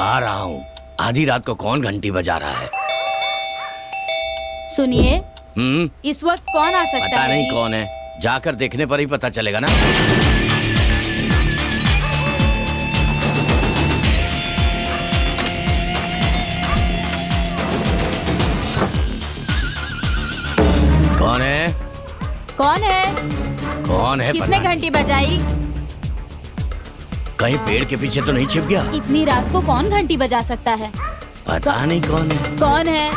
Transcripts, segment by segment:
आ रहा हूँ। आधी रात को कौन घंटी बजा रहा है? सुनिए, इस वक्त कौन आ सकता है? पता नहीं कौन है, जाकर देखने पर ही पता चलेगा ना। कौन है? कौन है? कौन है? किसने घंटी बजाई? कहीं पेड़ के पीछे तो नहीं छिप गया? इतनी रात को कौन घंटी बजा सकता है? पता नहीं कौन है। कौन है?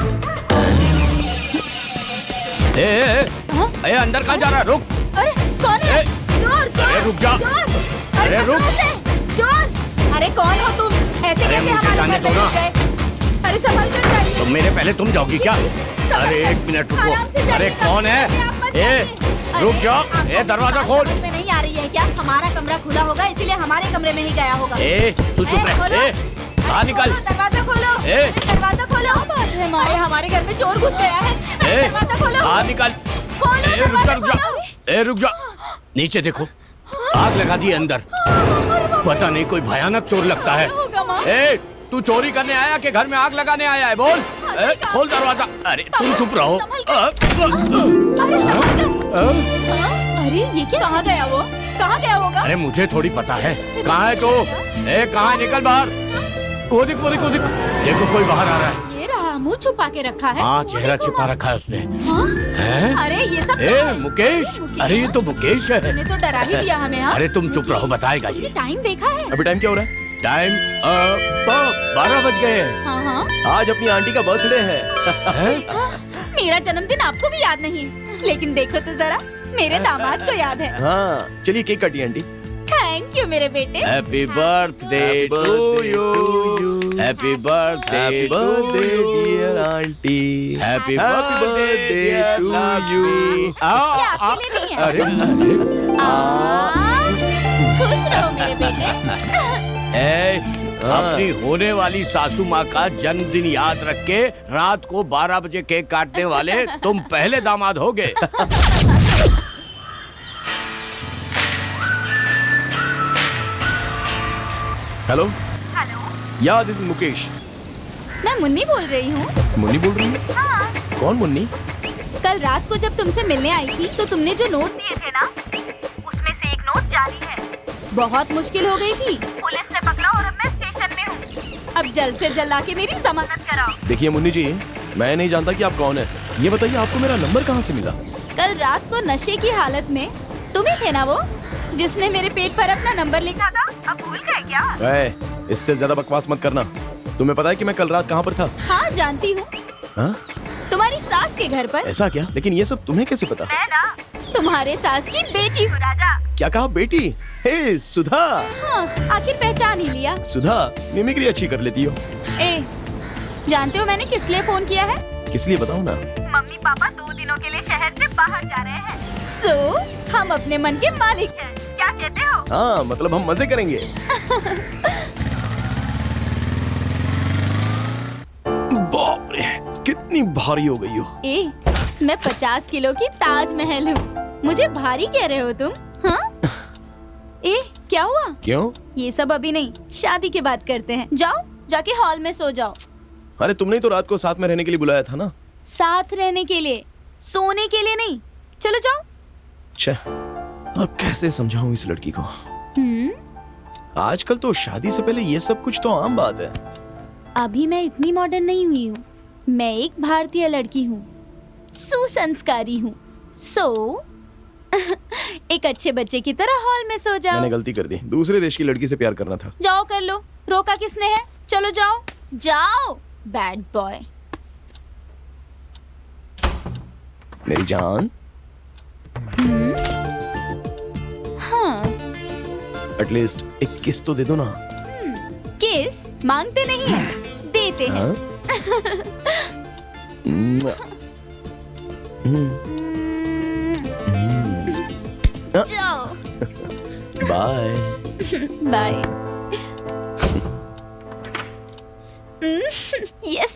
अंदर कहाँ जा रहा है? रुक। अरे कौन है? चोर! अरे रुक जा। अरे रुक। चोर! अरे कौन हो तुम? ऐसे कैसे हमारे घर में घुस गए? अरे संभल कर जाइए। तो मेरे पहले तुम जाओगी क्या? अरे एक मिनट रुको। अरे कौन है? रुक जाओ। दरवाजा खोल। में नहीं आ रही है क्या? हमारा कमरा खुला होगा, इसीलिए हमारे कमरे में ही गया होगा। तू चुप रह। बाहर निकल। दरवाजा खोलो। दरवाजा खोलो। हमारे घर में चोर घुस गया है। दरवाजा खोलो। बाहर निकल। रुक जा। नीचे देखो, आग लगा दी अंदर। पता नहीं कोई भयानक चोर लगता है। तू चोरी करने आया कि घर में आग लगाने आया है? बोल। खोल दरवाजा। अरे तुम चुप रहो। अरे ये क्या? कहाँ गया वो? कहाँ गया होगा? अरे मुझे थोड़ी पता है। कहाँ है तू? कहाँ है? निकल बाहर। वो दिख। देखो कोई बाहर आ रहा है। ये रहा, मुंह छुपा के रखा है। हाँ, चेहरा छिपा रखा है उसने। अरे ये सब मुकेश। अरे ये तो मुकेश है। तूने तो डरा ही दिया हमें। अरे तुम चुप रहो, बताएगा ये। टाइम देखा है? अभी टाइम क्या हो रहा है? टाइम 12 बज गए हैं। हाँ। आज अपनी आंटी का बर्थडे है। मेरा जन्मदिन आपको भी याद नहीं, लेकिन देखो तो जरा, मेरे दामाद को याद है। हाँ, चलिए केक काटिए आंटी। थैंक यू मेरे बेटे। Happy birthday to you. Happy birthday dear aunty. Happy birthday to you. अरे खुश रहो मेरे बेटे। अपनी होने वाली सासू माँ का जन्मदिन याद रख के रात को 12 बजे केक काटने वाले तुम पहले दामाद होगे। हेलो। या दिस इज मुकेश। मैं मुन्नी बोल रही हूँ। मुन्नी बोल रही है? हाँ। कौन मुन्नी? कल रात को जब तुमसे मिलने आई थी तो तुमने जो नोट दिए थे ना, उसमें से एक नोट जाली है। बहुत मुश्किल हो गई थी, पुलिस ने पकड़ा और अब मैं स्टेशन में हूँ। अब जल्द से जल्द आके मेरी जमानत कराओ। देखिए मुन्नी जी, मैं नहीं जानता कि आप कौन है। ये बताइए आपको मेरा नंबर कहाँ से मिला? कल रात को नशे की हालत में तुम ही थे ना वो, जिसने मेरे पेट पर अपना नंबर लिखा था? अब भूल गए क्या? इससे ज्यादा बकवास मत करना। तुम्हें पता है कि मैं कल रात कहाँ पर था? हाँ जानती हूँ। तुम्हारी सास के घर पर। ऐसा क्या? लेकिन ये सब तुम्हें कैसे पता? मैं ना तुम्हारे सास की बेटी हूँ राजा। क्या कहा बेटी? हे सुधा। हाँ, आखिर पहचान ही लिया। सुधा मिमिक्री अच्छी कर लेती हो। जानते हो मैंने किस लिए फोन किया है? किस लिए बताओ ना। मम्मी पापा 2 दिनों के लिए शहर से बाहर जा रहे हैं। हम अपने मन के मालिक हैं। क्या कहते हो? हाँ, मतलब हम मजे करेंगे। बाप रे, कितनी भारी हो गई हो। मैं 50 किलो की ताजमहल हूँ, मुझे भारी कह रहे हो तुम? हाँ? क्या हुआ? क्यों? ये सब अभी नहीं, शादी के बाद करते हैं। जाओ, जाके हॉल में सो जाओ। अरे तुमने तो रात को साथ में रहने के लिए बुलाया था ना। साथ रहने के लिए, सोने के लिए नहीं। चलो जाओ। अच्छा, अब कैसे समझाऊं इस लड़की को? आजकल तो शादी से पहले ये सब कुछ तो आम बात है। अभी मैं इतनी मॉडर्न नहीं हुई हूँ। मैं एक भारतीय लड़की हूँ, सुसंस्कारी हूँ। एक अच्छे बच्चे की तरह हॉल में सो जाओ। मैंने गलती कर दी, दूसरे देश की लड़की से प्यार करना था। जाओ कर लो, रोका किसने है? चलो जाओ जाओ, बैड बॉय। मेरी जान। हाँ, एटलीस्ट एक किस तो दे दो ना। किस मांगते नहीं है, देते हैं। जाओ। Bye bye. यस।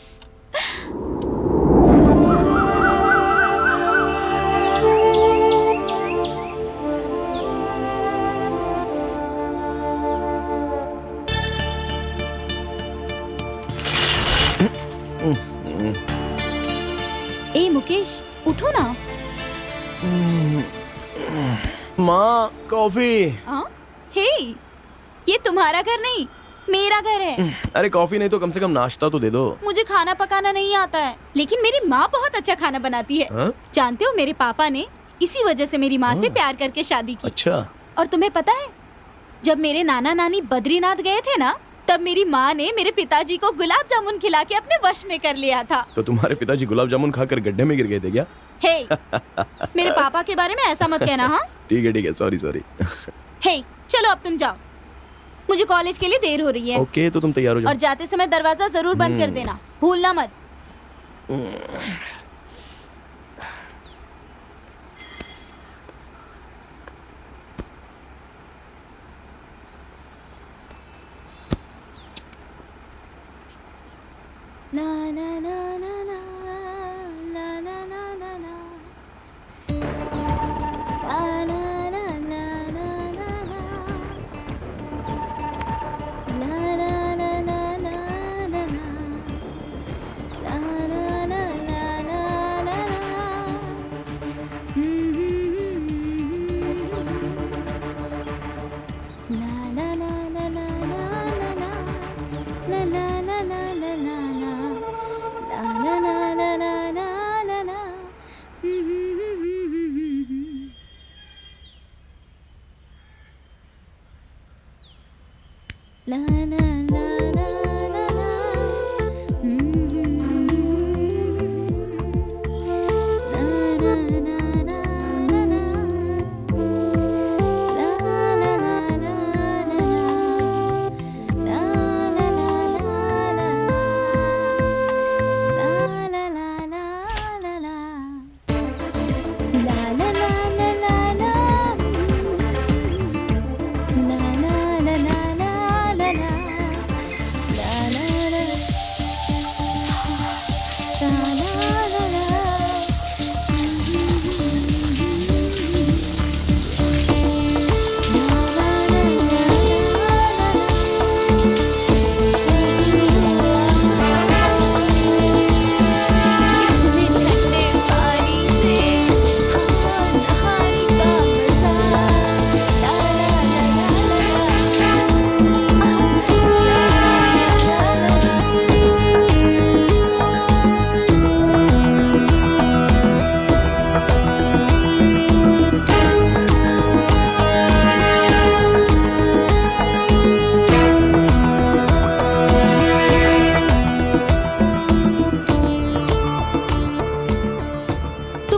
माँ कॉफी। हे, ये तुम्हारा घर नहीं, मेरा घर है। अरे कॉफी नहीं तो कम से कम नाश्ता तो दे दो। मुझे खाना पकाना नहीं आता है, लेकिन मेरी माँ बहुत अच्छा खाना बनाती है। हाँ? जानते हो, मेरे पापा ने इसी वजह से मेरी माँ से प्यार करके शादी की। अच्छा। और तुम्हें पता है, जब मेरे नाना नानी बद्रीनाथ गए थे ना, तब मेरी माँ ने मेरे पिताजी को गुलाब जामुन खिला के अपने वश में कर लिया था। तो तुम्हारे पिताजी गुलाब जामुन खाकर गड्ढे में गिर गए थे क्या? हे, मेरे पापा के बारे में ऐसा मत कहना। हाँ ठीक है, सॉरी। हे, चलो अब तुम जाओ, मुझे कॉलेज के लिए देर हो रही है। ओके, तो तुम तैयार हो जाओ। और जाते समय दरवाजा जरूर बंद कर देना, भूलना मत। ला ला ला ला ला ला ला ला ला ला ला ला ला ला ला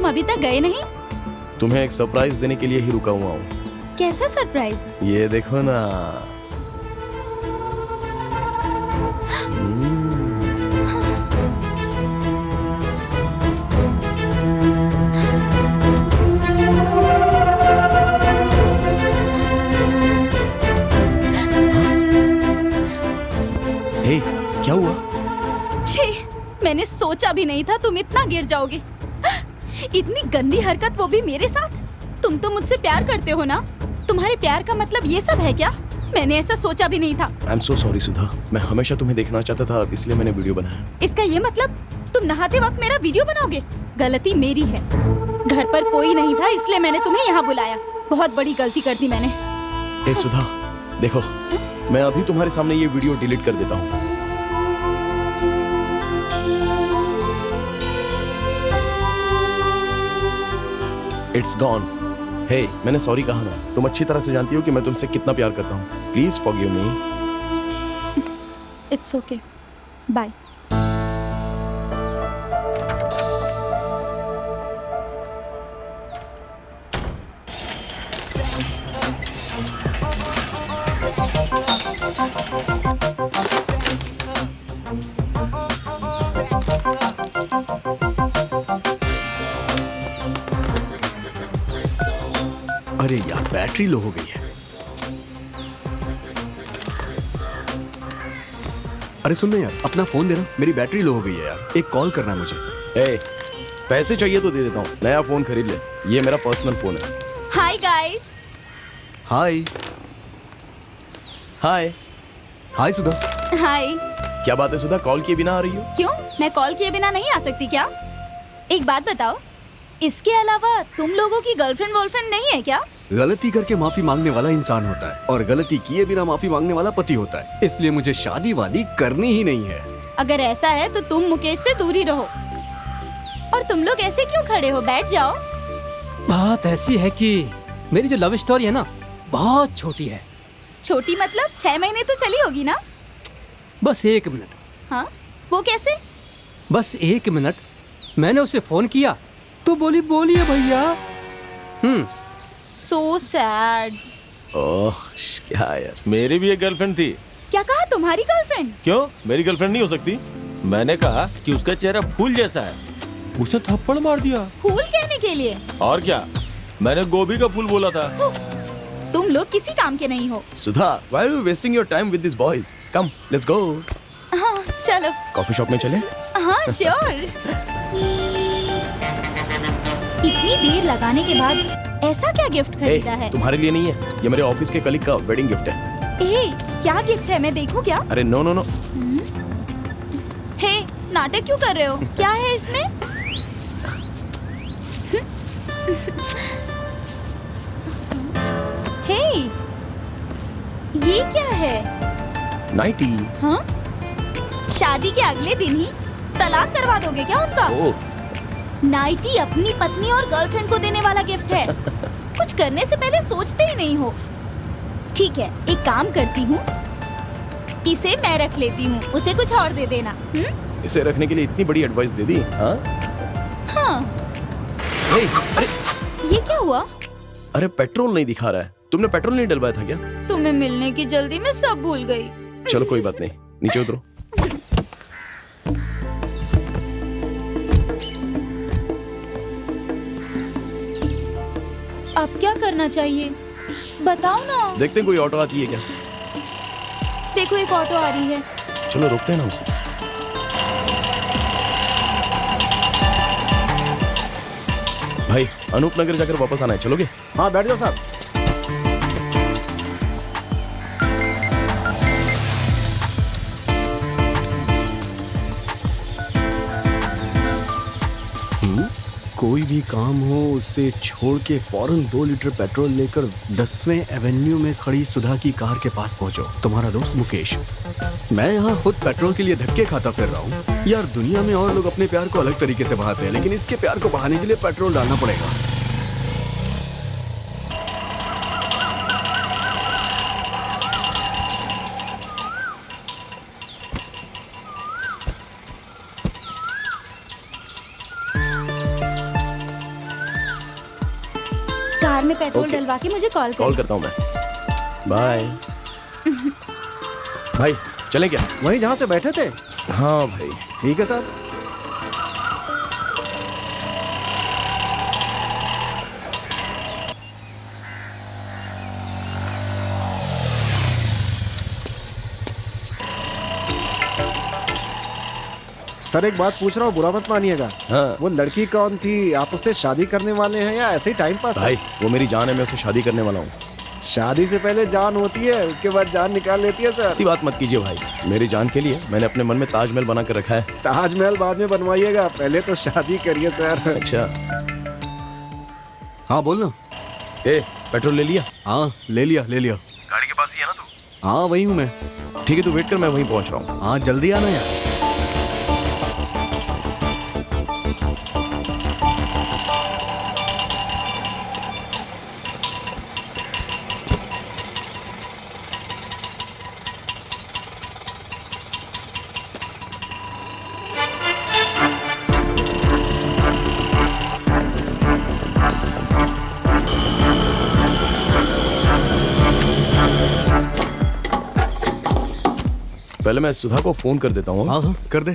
अभी तक गए नहीं? तुम्हें एक सरप्राइज देने के लिए ही रुका हुआ हूँ। कैसा सरप्राइज? ये देखो ना। हे, क्या हुआ? छी, मैंने सोचा भी नहीं था तुम इतना गिर जाओगे। इतनी गंदी हरकत, वो भी मेरे साथ। तुम तो मुझसे प्यार करते हो ना? तुम्हारे प्यार का मतलब ये सब है क्या? मैंने ऐसा सोचा भी नहीं था। आई एम सो सॉरी सुधा, मैं हमेशा तुम्हें देखना चाहता था, इसलिए मैंने वीडियो बनाया। इसका ये मतलब तुम नहाते वक्त मेरा वीडियो बनाओगे? गलती मेरी है, घर पर कोई नहीं था इसलिए मैंने तुम्हें यहाँ बुलाया। बहुत बड़ी गलती कर दी मैंने। ए सुधा, देखो, मैं अभी तुम्हारे सामने ये वीडियो डिलीट कर देता हूँ। It's gone. हे, मैंने सॉरी कहा ना। तुम अच्छी तरह से जानती हो कि मैं तुमसे कितना प्यार करता हूँ। Please forgive me. It's okay, bye. अरे यार, बैटरी लो हो गई है। अरे सुन ना यार, अपना फोन दे ना, मेरी बैटरी लो हो गई है यार, एक कॉल करना है मुझे। ए, पैसे चाहिए तो दे देता हूँ, नया फोन खरीद ले। ये मेरा पर्सनल फोन है। Hi guys. Hi hi. Hi Sudha. Hi. क्या बात है सुधा, कॉल किए बिना आ रही हो? क्यों, मैं कॉल किए बिना नहीं आ सकती क्या? एक बात बताओ, इसके अलावा तुम लोगों की गर्लफ्रेंड वॉलफ्रेंड नहीं है क्या? गलती करके माफी मांगने वाला इंसान होता है और गलती किए बिना माफी मांगने वाला पति होता है। इसलिए मुझे शादी वादी करनी ही नहीं है। अगर ऐसा है तो तुम मुकेश से दूर ही रहो। और तुम लोग ऐसे क्यों खड़े हो, बैठ जाओ। बात ऐसी है कि मेरी जो लव स्टोरी है ना, बहुत छोटी है। छोटी मतलब 6 महीने तो चली होगी ना? बस 1 मिनट। हाँ, वो कैसे? बस 1 मिनट। मैंने उसे फोन किया तो बोलिए भैया। So sad. ओह क्या यार, मेरी भी एक गर्लफ्रेंड थी। क्या कहा, तुम्हारी गर्लफ्रेंड? क्यों, मेरी गर्लफ्रेंड नहीं हो सकती? मैंने कहा कि उसका चेहरा फूल जैसा है। उसने थप्पड़ मार दिया। फूल कहने के लिए? और क्या, मैंने गोभी का फूल बोला था। तुम लोग किसी काम के नहीं हो। सुधा, why are you wasting your time with these boys? Come, let's go. हाँ चलो। कॉफी शॉप में चले? हाँ श्योर। इतनी देर लगाने के बाद ऐसा क्या गिफ्ट खरीदा है? तुम्हारे लिए नहीं है, ये मेरे ऑफिस के कलीग का वेडिंग गिफ्ट है। क्या गिफ्ट है, मैं देखूं क्या? अरे नो नो नो। हे, नाटक क्यों कर रहे हो? क्या है इसमें? हे, ये क्या है? नाइटी। हाँ? शादी के अगले दिन ही तलाक करवा दोगे क्या उनका? नाइटी अपनी पत्नी और गर्लफ्रेंड को देने वाला गिफ्ट है। कुछ करने से पहले सोचते ही नहीं हो। ठीक है, एक काम करती हूँ, इसे मैं रख लेती हूँ, उसे कुछ और दे देना। इसे रखने के लिए इतनी बड़ी एडवाइस दे दी? हाँ हाँ। अरे ये क्या हुआ? अरे पेट्रोल नहीं दिखा रहा है। तुमने पेट्रोल नहीं डलवाया था क्या? तुम्हें मिलने की जल्दी में सब भूल गई। चलो कोई बात नहीं, नीचे उतरो। अब क्या करना चाहिए, बताओ ना। देखते हैं कोई ऑटो आती है क्या। देखो एक ऑटो आ रही है। चलो रोकते हैं ना उसे। भाई अनूप नगर जाकर वापस आना है, चलोगे? हाँ बैठ जाओ साहब। कोई भी काम हो उसे छोड़ के फौरन 2 लीटर पेट्रोल लेकर 10वें एवेन्यू में खड़ी सुधा की कार के पास पहुंचो। तुम्हारा दोस्त मुकेश। मैं यहाँ खुद पेट्रोल के लिए धक्के खाता फिर रहा हूँ। यार दुनिया में और लोग अपने प्यार को अलग तरीके से बहाते हैं, लेकिन इसके प्यार को बहाने के लिए पेट्रोल डालना पड़ेगा। कार में पेट्रोल Okay. डलवा के मुझे कॉल करता हूँ मैं। बाय। भाई चलें क्या? वहीं जहाँ से बैठे थे? हाँ भाई। ठीक है साहब। सर एक बात पूछ रहा हूँ, बुरा मत मानिएगा। हाँ। वो लड़की कौन थी? आप उससे शादी करने वाले हैं या ऐसे ही टाइम पास? भाई वो मेरी जान है, मैं उससे शादी करने वाला हूँ। शादी से पहले जान होती है, उसके बाद जान निकाल लेती है सर। ऐसी बात मत कीजिए भाई। मेरी जान के लिए मैंने अपने मन में ताजमहल बना कर रखा है। ताजमहल बाद में बनवाइएगा, पहले तो शादी करिए सर। अच्छा। हाँ बोलना। पेट्रोल ले लिया? हाँ ले लिया। गाड़ी के पास ही है ना तू? हाँ वही हूँ मैं। ठीक है, तू वेट कर, मैं वहीं पहुंच रहा हूँ। हाँ जल्दी आना यार। पहले मैं सुधा को फोन कर देता हूँ। हाँ कर दे।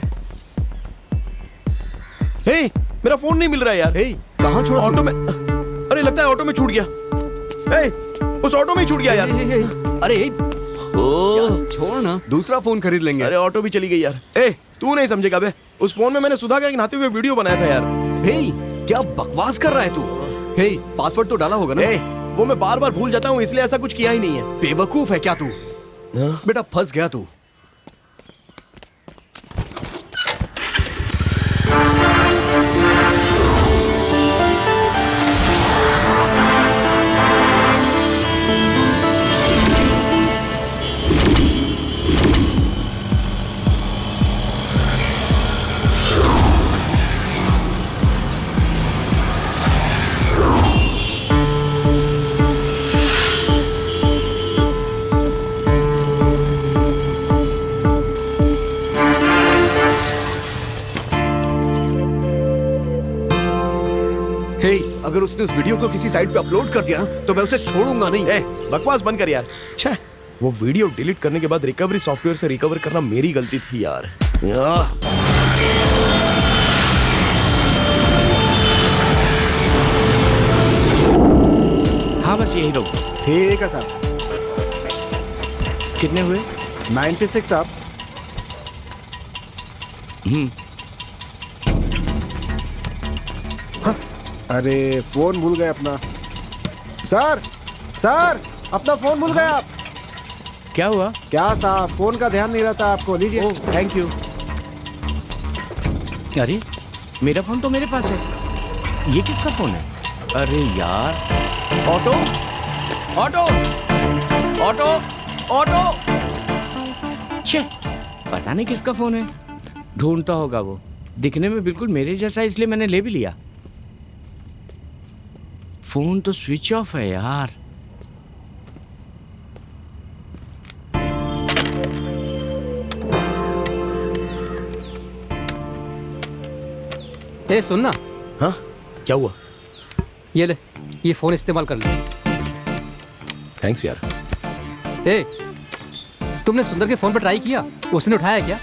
हे, मेरा फोन नहीं मिल रहा है यार। कहाँ छोड़ा? ऑटो में। अरे लगता है ऑटो में छूट गया। उस ऑटो में ही छूट गया यार। अरे छोड़ ना, दूसरा फोन खरीद लेंगे। अरे ऑटो भी चली गई यार। तू नहीं समझेगा बे, उस फोन में मैंने सुधा का एक नहाते हुए वीडियो बनाया था यार। क्या बकवास कर रहा है तू? पासवर्ड तो डाला होगा ना? वो मैं बार बार भूल जाता हूँ, इसलिए ऐसा कुछ किया ही नहीं है। बेवकूफ है क्या तू? बेटा फंस गया तू। उसने उस वीडियो को किसी साइट पे अपलोड कर दिया ना, तो मैं उसे छोड़ूंगा नहीं। ए, बकवास बंद कर यार। छे, वो वीडियो डिलीट करने के बाद रिकवरी सॉफ्टवेयर से रिकवर करना मेरी गलती थी यार। हाँ बस यही लोग। ठीक है साहब। कितने हुए? 96 साहब। हाँ, अरे फोन भूल गए अपना। सर सर, अपना फोन भूल गए आप। क्या हुआ? क्या साहब, फोन का ध्यान नहीं रहता आपको, लीजिए। Oh thank you. अरे मेरा फोन तो मेरे पास है, ये किसका फोन है? अरे यार, ऑटो ऑटो ऑटो ऑटो, छे, पता नहीं किसका फोन है। ढूंढता होगा वो, दिखने में बिल्कुल मेरे जैसा, इसलिए मैंने ले भी लिया। फोन तो स्विच ऑफ है यार। ए सुनना, हाँ, क्या हुआ? ये ले, ये फोन इस्तेमाल कर ले। थैंक्स यार। ए, तुमने सुंदर के फोन पर ट्राई किया? उसने उठाया क्या?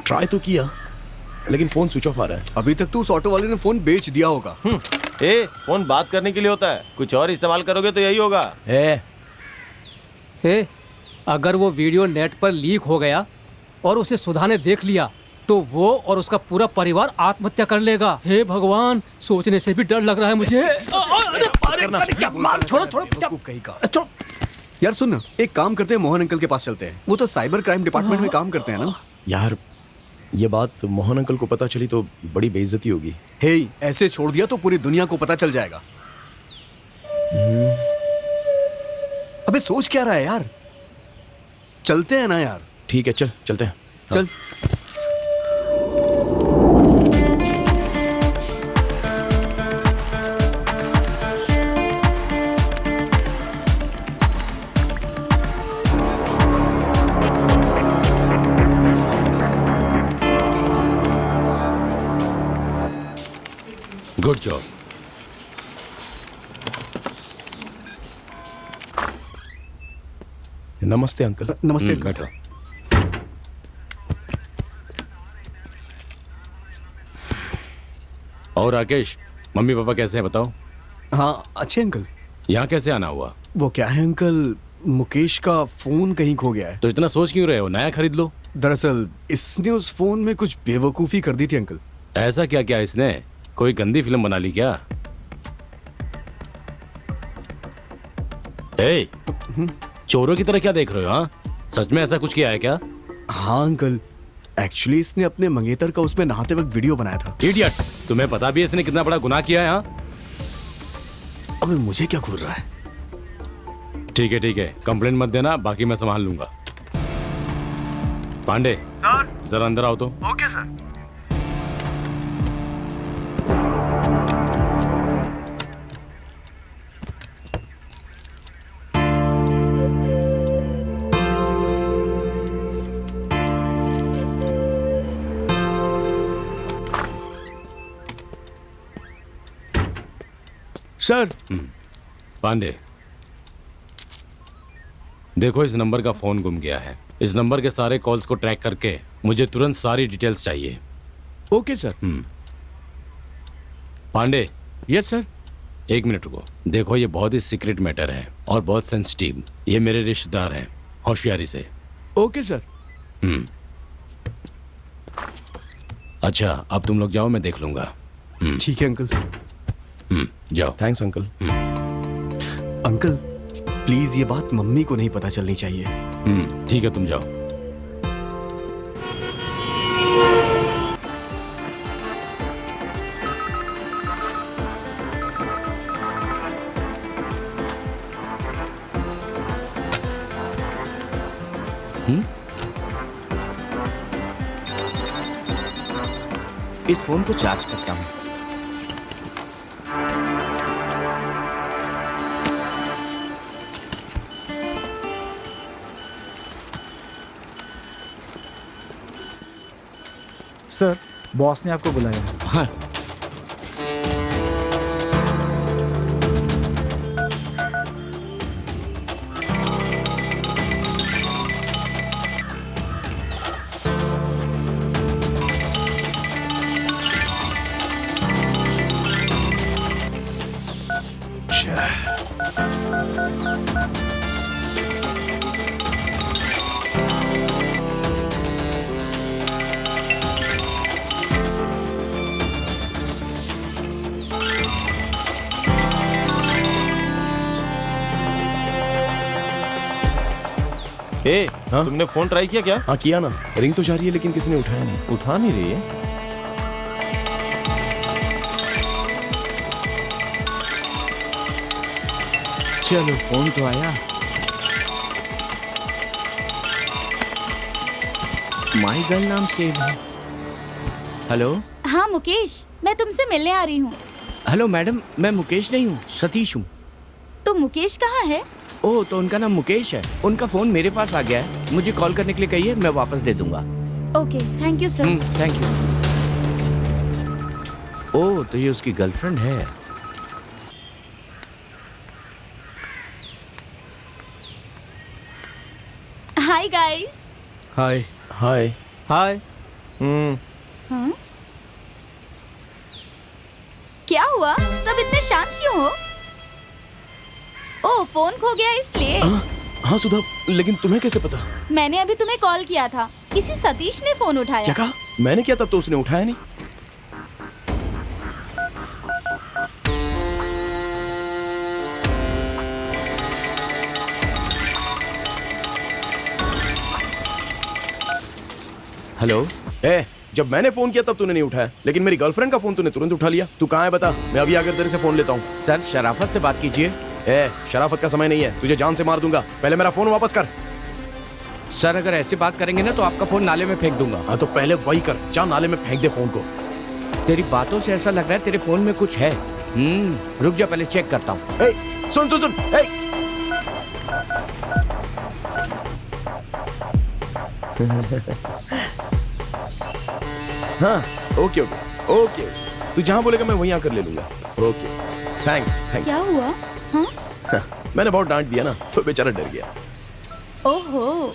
ट्राई तो किया, लेकिन फोन स्विच ऑफ आ रहा है। अभी तक तो उस ऑटो वाले ने फोन बेच दिया होगा। ए, फोन बात करने के लिए होता है, कुछ और इस्तेमाल करोगे तो यही होगा। ए, अगर वो वीडियो नेट पर लीक हो गया और उसे सुधा ने देख लिया तो वो और उसका पूरा परिवार आत्महत्या कर लेगा। हे भगवान, सोचने से भी डर लग रहा है मुझे। छोड़ो। यार सुन ना, एक काम करते हैं, मोहन अंकल के पास चलते हैं। वो तो साइबर क्राइम डिपार्टमेंट में काम करते हैं ना। यार, ये बात मोहन अंकल को पता चली तो बड़ी बेइज्जती होगी। हे, ऐसे छोड़ दिया तो पूरी दुनिया को पता चल जाएगा। अबे सोच क्या रहा है यार, चलते हैं ना यार। ठीक है, चलते हैं। चल। Good job. नमस्ते अंकल। नमस्ते। बैठो। और राकेश, मम्मी पापा कैसे हैं बताओ? हाँ अच्छे अंकल। यहाँ कैसे आना हुआ? वो क्या है अंकल, मुकेश का फोन कहीं खो गया है। तो इतना सोच क्यों रहे हो, नया खरीद लो। दरअसल इसने उस फोन में कुछ बेवकूफी कर दी थी अंकल। ऐसा क्या क्या इसने, कोई गंदी फिल्म बना ली क्या? ए, चोरों की तरह क्या देख रहे हो? हाँ, सच में ऐसा कुछ किया है क्या? हाँ अंकल, एक्चुअली इसने अपने मंगेतर का उसमें नहाते वक्त वीडियो बनाया था। इडियट, तुम्हें पता भी है इसने कितना बड़ा गुनाह किया है? हाँ, अबे मुझे क्या घूर रहा है। ठीक है, कंप्लेंट मत देना, बाकी मैं संभाल लूंगा। पांडे सर, जरा अंदर आओ तो। Okay sir. सर। पांडे, देखो इस नंबर का फोन गुम गया है। इस नंबर के सारे कॉल्स को ट्रैक करके मुझे तुरंत सारी डिटेल्स चाहिए। Okay sir. Pandey. Yes sir. एक मिनट रुको। देखो ये बहुत ही सीक्रेट मैटर है और बहुत सेंसिटिव। ये मेरे रिश्तेदार हैं, होशियारी से। Okay sir. अच्छा, अब तुम लोग जाओ, मैं देख लूंगा। ठीक है अंकल। जाओ। Thanks uncle. अंकल प्लीज ये बात मम्मी को नहीं पता चलनी चाहिए। ठीक है, तुम जाओ। इस फोन को चार्ज करता हूँ। सर, बॉस ने आपको बुलाया। हाँ। ए, हाँ? तुमने फोन ट्राई किया क्या? हाँ किया ना, रिंग तो जा रही है लेकिन किसी ने उठाया नहीं। उठा नहीं रही है। चलो फोन तो आया। माई गर्ल नाम सेव है। हेलो। हाँ मुकेश, मैं तुमसे मिलने आ रही हूँ। हेलो मैडम, मैं मुकेश नहीं हूँ, सतीश हूँ। तो मुकेश कहाँ है? ओह, तो उनका नाम मुकेश है। उनका फोन मेरे पास आ गया है, मुझे कॉल करने के लिए कहिए, मैं वापस दे दूंगा। Okay, thank you sir. Thank you. Oh, तो ये उसकी गर्लफ्रेंड है। Hi guys. Hi. Hi. Hi. हाँ? क्या हुआ? सब इतने शांत क्यों हो? ओह, फोन खो गया इसलिए। हाँ सुधा, लेकिन तुम्हें कैसे पता? मैंने अभी तुम्हें कॉल किया था, किसी सतीश ने फोन उठाया। क्या कहा? मैंने किया तब तो उसने उठाया नहीं। हेलो। जब मैंने फोन किया तब तूने नहीं उठाया, लेकिन मेरी गर्लफ्रेंड का फोन तूने तुरंत उठा लिया। तू कहाँ है बता, मैं अभी आकर तेरे से फोन लेता हूँ। सर, शराफत से बात कीजिए। शराफत का समय नहीं है, तुझे जान से मार दूंगा। पहले मेरा फोन वापस कर। सर, अगर ऐसी बात करेंगे ना तो आपका फोन नाले में फेंक दूंगा। हाँ तो पहले वही कर, जा नाले में फेंक दे फोन को। तेरी बातों से ऐसा लग रहा है तेरे फोन में कुछ है। रुक जा, पहले चेक करता हूँ। सुन सुन सुन। हाँ, ओके ओके ओके, तू जहाँ बोलेगा मैं वहीं आकर ले लूंगा। Okay, thanks thanks. क्या हुआ? हाँ? मैंने बहुत डांट दिया ना, तो बेचारा डर गया। ओहो।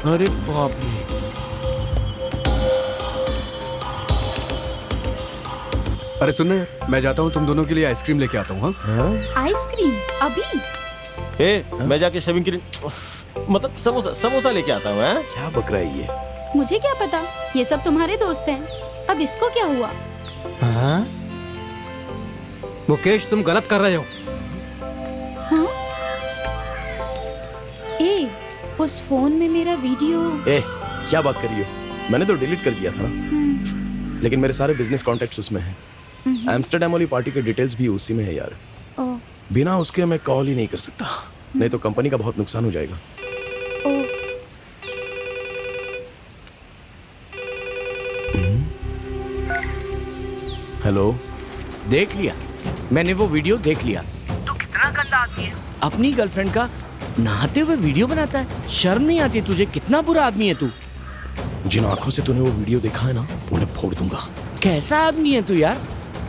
अरे बाप रे। अरे सुनना यार, मैं जाता हूँ, तुम दोनों के लिए आइसक्रीम लेके आता हूँ। हाँ? आइसक्रीम? अभी? मैं जाके शेविंग क्रीम मतलब समोसा लेके आता हूँ। क्या बक रहा है ये? मुझे क्या पता, ये सब तुम्हारे दोस्त हैं। अब इसको क्या हुआ? हाँ? मुकेश, तुम गलत कर रहे हो। हाँ? उस फोन में मेरा वीडियो। क्या बात कर रही हो? मैंने तो डिलीट कर दिया था, लेकिन मेरे सारे बिजनेस कॉन्टेक्ट्स उसमें हैं। एम्स्टर्डम वाली पार्टी के डिटेल्स भी उसी में है यार। बिना उसके मैं कॉल ही नहीं कर सकता, नहीं तो कंपनी का बहुत नुकसान हो जाएगा। हेलो। देख लिया, मैंने वो वीडियो देख लिया। तू कितना गंदा आदमी है। अपनी गर्लफ्रेंड का नहाते हुए वीडियो बनाता है। शर्म नहीं आती तुझे? कितना बुरा आदमी है तू। जिन आंखों से तूने वो वीडियो देखा है ना, उन्हें फोड़ दूंगा। कैसा आदमी है तू यार,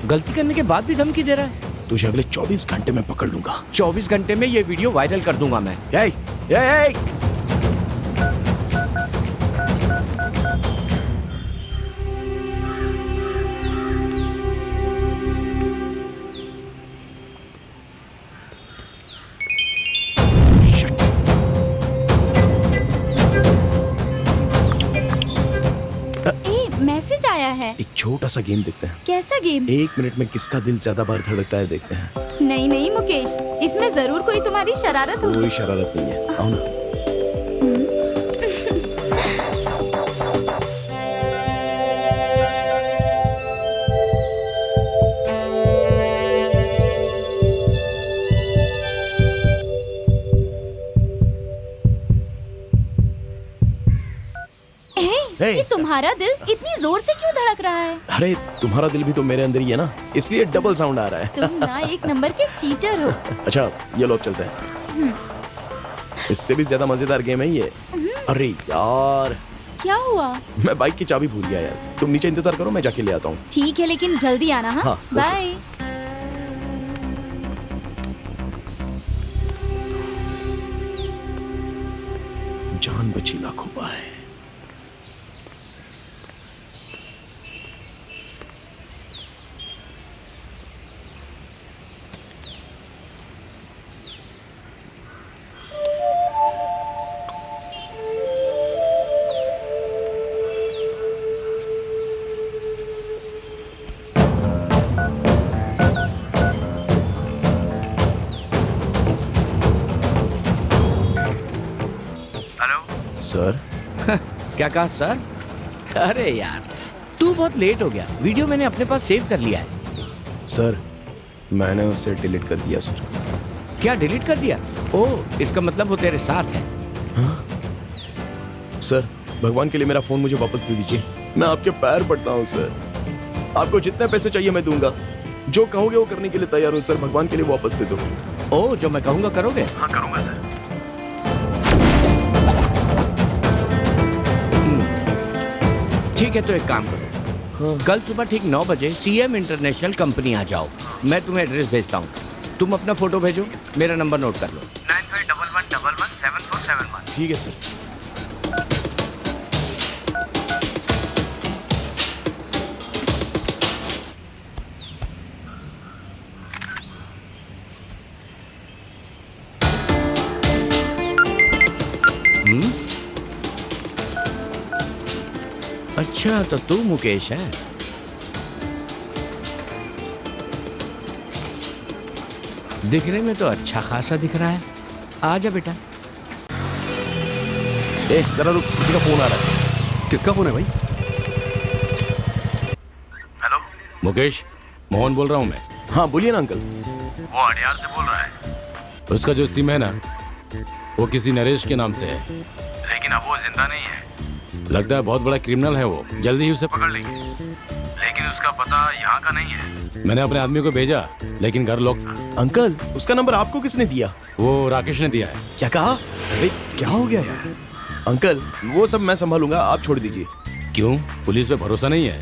गलती करने के बाद भी धमकी दे रहा है। तुझे अगले 24 घंटे में पकड़ लूंगा। 24 घंटे में ये वीडियो वायरल कर दूंगा मैं। मैसेज आया है। एक छोटा सा गेम देखते हैं। कैसा गेम? 1 मिनट में किसका दिल ज्यादा बार धड़कता है देखते हैं। नहीं नहीं मुकेश, इसमें जरूर कोई तुम्हारी शरारत होगी। कोई शरारत नहीं है, आओ ना। ये तुम्हारा दिल इतनी जोर से क्यों धड़क रहा है? अरे तुम्हारा दिल भी तो मेरे अंदर ही है ना, इसलिए डबल साउंड आ रहा है। तुम ना एक नंबर के चीटर हो। अच्छा, ये लोग चलते हैं। इससे भी ज्यादा मजेदार गेम है ये। अरे यार, क्या हुआ? मैं बाइक की चाबी भूल गया यार। तुम नीचे इंतजार करो, मैं जाके ले आता हूँ। ठीक है, लेकिन जल्दी आना। हाँ, हाँ, बाय। जान बची लाखों पाए। हेलो सर क्या कहा सर? अरे यार तू बहुत लेट हो गया। वीडियो मैंने अपने पास सेव कर लिया है। सर मैंने उसे डिलीट कर दिया सर। क्या डिलीट कर दिया? ओह, इसका मतलब वो तेरे साथ है। सर भगवान के लिए मेरा फोन मुझे वापस दे दीजिए। मैं आपके पैर पड़ता हूँ सर। आपको जितने पैसे चाहिए मैं दूंगा। जो कहोगे वो करने के लिए तैयार हूँ सर। भगवान के लिए वापस दे दो। ओह, जो मैं कहूँगा करोगे? हाँ करूँगा सर। ठीक है तो एक काम करो, कल सुबह ठीक 9 बजे CM इंटरनेशनल कंपनी आ जाओ। मैं तुम्हें एड्रेस भेजता हूँ। तुम अपना फोटो भेजो, मेरा नंबर नोट कर लो। 9511117471। ठीक है सर। अच्छा तो तू मुकेश है। दिखने में तो अच्छा खासा दिख रहा है। आजा बेटा। ए जरा रुक, किसी का फोन आ रहा है। किसका फोन है भाई? हेलो, मुकेश, मोहन बोल रहा हूँ मैं। हाँ बोलिए ना अंकल। वो अडियार से बोल रहा है। उसका जो सिम है ना, वो किसी नरेश के नाम से है। लेकिन अब वो जिंदा नहीं है। लगता है बहुत बड़ा क्रिमिनल है वो। जल्दी ही उसे पकड़ लेंगे, लेकिन उसका पता यहाँ का नहीं है। मैंने अपने आदमी को भेजा, लेकिन घर लॉक। अंकल उसका नंबर आपको किसने दिया? वो राकेश ने दिया है। क्या कहा? अरे क्या हो गया यार? अंकल वो सब मैं संभालूंगा, आप छोड़ दीजिए। क्यों, पुलिस पे भरोसा नहीं है?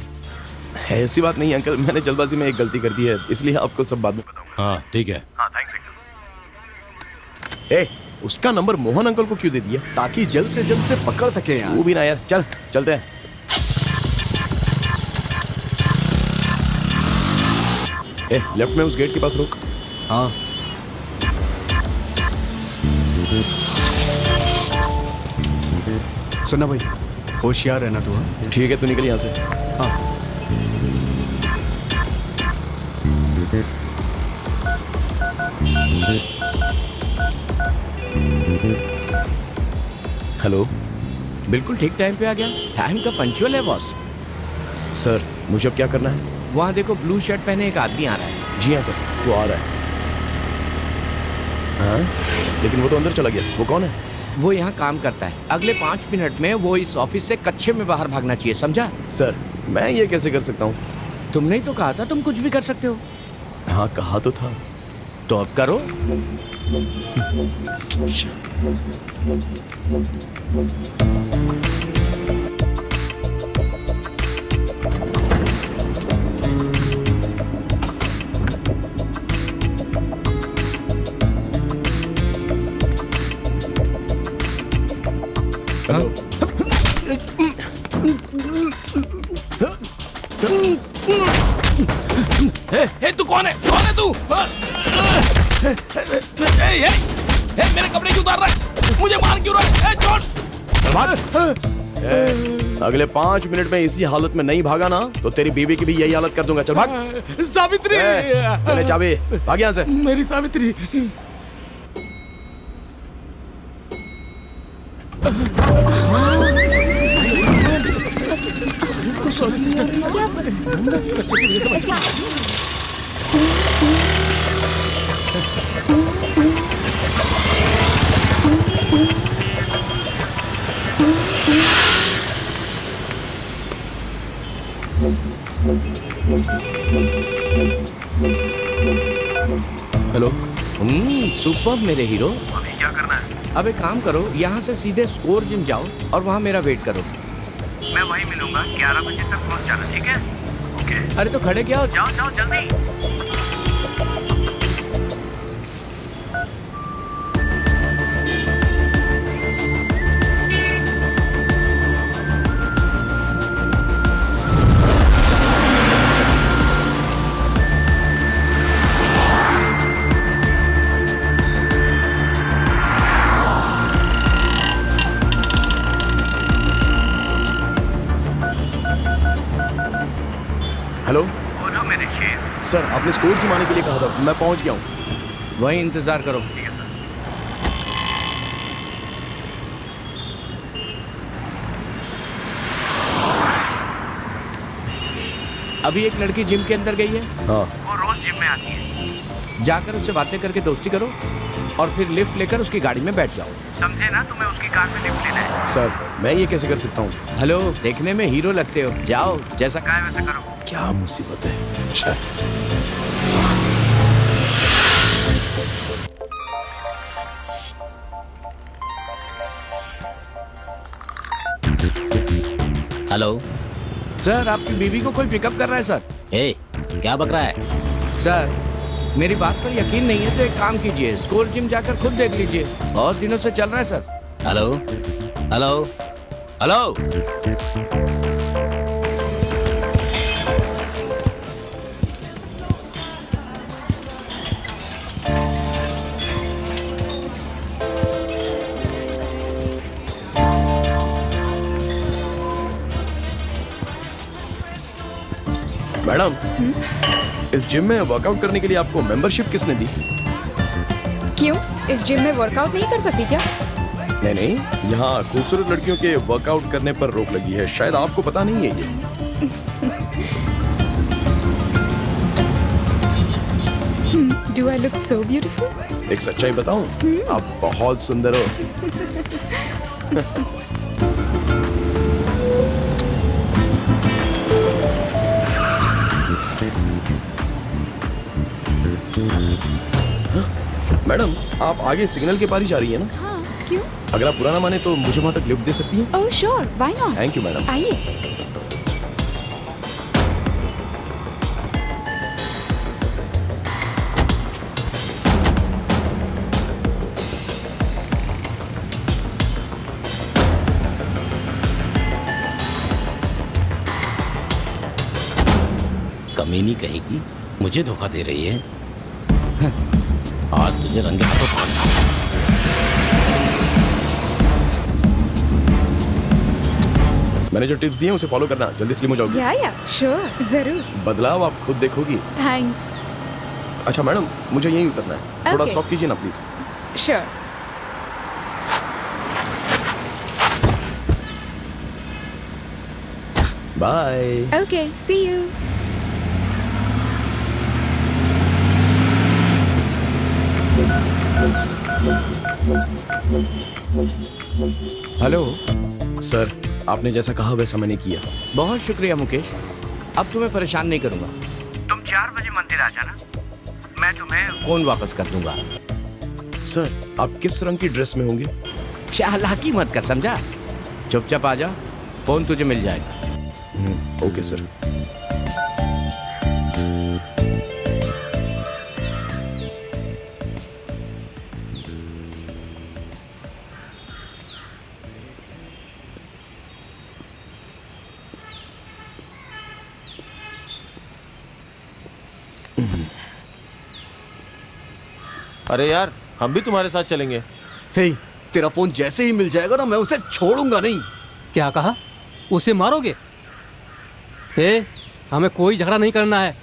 ऐसी बात नहीं अंकल, मैंने जल्दबाजी में एक गलती कर दी है, इसलिए आपको सब बाद में बताऊंगा। हाँ ठीक है। हाँ थैंक्स अंकल। ए उसका नंबर मोहन अंकल को क्यों दे दिया? ताकि जल्द से जल्द से पकड़ सके यार। वो भी ना यार। चल चलते हैं। ए लेफ्ट में उस गेट के पास रुक। हाँ सुना भाई, होशियार रहना तू। हाँ ठीक है तू निकल यहाँ से। हाँ हेलो बिल्कुल ठीक टाइम पे आ गया। टाइम का पंचुअल है बॉस। सर मुझे अब क्या करना है? वहाँ देखो, ब्लू शर्ट पहने एक आदमी आ रहा है। जी हाँ सर, वो आ रहा है। हाँ लेकिन वो तो अंदर चला गया। वो कौन है? वो यहाँ काम करता है। अगले 5 मिनट में वो इस ऑफिस से कच्चे में बाहर भागना चाहिए, समझा? सर मैं ये कैसे कर सकता हूँ? तुमने ही तो कहा था तुम कुछ भी कर सकते हो। हाँ कहा तो था। तो अब करो। तू कौन है? कौन है तू? मेरे कपड़े क्यों उतार रहा है? मुझे मार क्यों रहा है? छोड़। अगले 5 मिनट में इसी हालत में नहीं भागा ना तो तेरी बीवी की भी यही हालत कर दूंगा। चल भाग। सावित्री, मैंने चाबी, भाग यहाँ से। मेरी सावित्री। हेलो। सुपर मेरे हीरो। अभी क्या करना है? अब एक काम करो, यहाँ से सीधे स्कोर जिम जाओ और वहाँ मेरा वेट करो। मैं वहीं मिलूंगा, 11 बजे तक पहुंच जाना, ठीक है? ओके। अरे तो खड़े क्या हो? जाओ जाओ जल्दी। सर आपने स्टोर की आने के लिए कहा था, मैं पहुंच गया हूँ। वहीं इंतजार करो। अभी एक लड़की जिम के अंदर गई है। हाँ वो रोज जिम में आती है। जाकर उससे बातें करके दोस्ती करो और फिर लिफ्ट लेकर उसकी गाड़ी में बैठ जाओ। समझे ना, तुम्हें उसकी कार में लिफ्ट लेना है। सर मैं ये कैसे कर सकता हूँ? हेलो, देखने में हीरो लगते हो, जाओ जैसा क्या है वैसे करो। क्या मुसीबत है। अच्छा। हेलो सर, आपकी बीवी को कोई पिकअप कर रहा है सर। ए, क्या बक रहा है? सर मेरी बात पर यकीन नहीं है तो एक काम कीजिए, स्कूल जिम जाकर खुद देख लीजिए, बहुत दिनों से चल रहा है sir. Hello hello hello. Madam, इस जिम में वर्कआउट करने के लिए आपको मेंबरशिप किसने दी? क्यों, इस जिम में वर्कआउट नहीं कर सकती क्या? नहीं नहीं, यहाँ खूबसूरत लड़कियों के वर्कआउट करने पर रोक लगी है, शायद आपको पता नहीं है ये। Do I look so beautiful? एक सच्चाई बताऊं, आप बहुत सुंदर हो। मैडम, आप आगे सिग्नल के पार ही जा रही है ना? हाँ, क्यों? अगर आप बुरा ना माने तो मुझे वहां तक लिफ्ट दे सकती हैं? Oh sure, why not? Thank you madam. आइए। कमीनी कहेगी, मुझे धोखा दे रही है। आज तुझे रंगे हाथों पकड़ना। मैंने जो टिप्स दिए उसे फॉलो करना, जल्दी स्लिम हो जाओगी। या श्योर, जरूर। बदलाव आप खुद देखोगी। थैंक्स। अच्छा मैडम, मुझे यहीं उतरना है, थोड़ा Okay. स्टॉप कीजिए ना please. Sure. Bye. Okay, see you. Hello sir, आपने जैसा कहा वैसा मैंने किया। बहुत शुक्रिया मुकेश, अब तुम्हें परेशान नहीं करूंगा। तुम 4 बजे मंदिर आ जाना, मैं तुम्हें फोन वापस कर दूंगा। सर, आप किस रंग की ड्रेस में होंगे? चालाकी मत कर, समझा? चुपचाप आ जा, फोन तुझे मिल जाएगा। Okay sir. अरे यार, हम भी तुम्हारे साथ चलेंगे। हे, तेरा फोन जैसे ही मिल जाएगा ना, मैं उसे छोड़ूंगा नहीं। क्या कहा? उसे मारोगे? हे, हमें कोई झगड़ा नहीं करना है।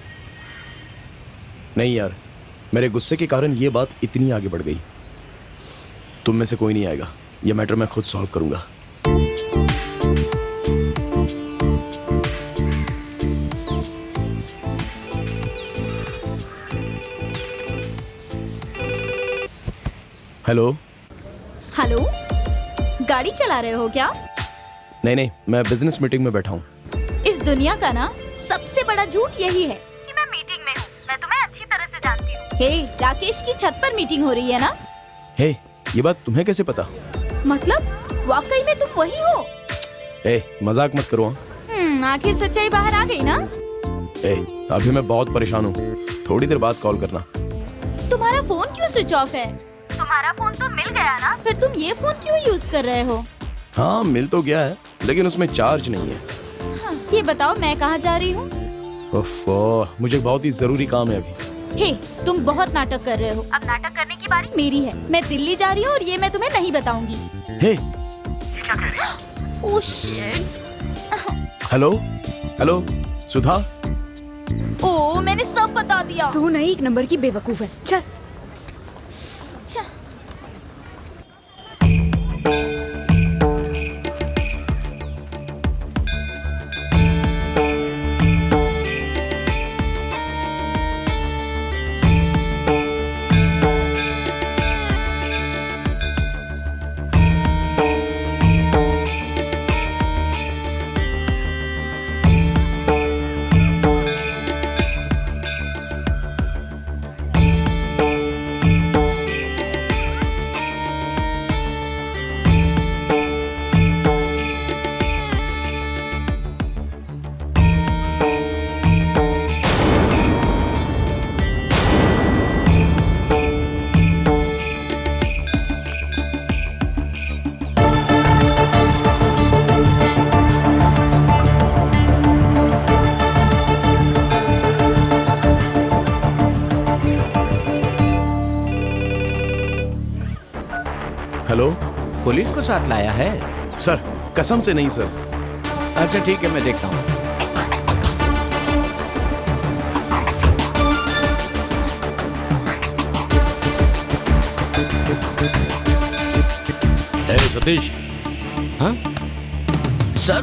नहीं यार, मेरे गुस्से के कारण ये बात इतनी आगे बढ़ गई। तुम में से कोई नहीं आएगा, ये मैटर मैं खुद सॉल्व करूंगा। हेलो। हेलो, गाड़ी चला रहे हो क्या? नहीं नहीं, मैं बिजनेस मीटिंग में बैठा हूँ। इस दुनिया का ना सबसे बड़ा झूठ यही है कि मैं मीटिंग में हूँ। मैं तुम्हें अच्छी तरह से जानती हूँ। हे, राकेश की छत पर मीटिंग हो रही है ना? हे, ये बात तुम्हें कैसे पता? मतलब वाकई में तुम वही हो? मजाक मत करो। आखिर सच्चाई बाहर आ गई ना? अभी मैं बहुत परेशान हूँ, थोड़ी देर बाद कॉल करना। तुम्हारा फोन क्यों स्विच ऑफ है? तुम्हारा फोन तो मिल गया ना, फिर तुम ये फोन क्यों यूज कर रहे हो? हाँ, मिल तो गया है, लेकिन उसमें चार्ज नहीं है। हाँ, ये बताओ मैं कहाँ जा रही हूँ? मुझे बहुत ही जरूरी काम है अभी। हे, तुम बहुत नाटक कर रहे हो। अब नाटक करने की बारी मेरी है। मैं दिल्ली जा रही हूँ और ये मैं तुम्हें नहीं बताऊंगी। हे, क्या कह रही है? Oh shit. हेलो हेलो, सुधा। ओ, मैं मैंने सब बता दिया। तू नहीं एक नंबर की बेवकूफ है। चल। अच्छा। हेलो, पुलिस को साथ लाया है? सर कसम से नहीं सर। अच्छा ठीक है, मैं देखता हूँ। सतीश, हाँ सर।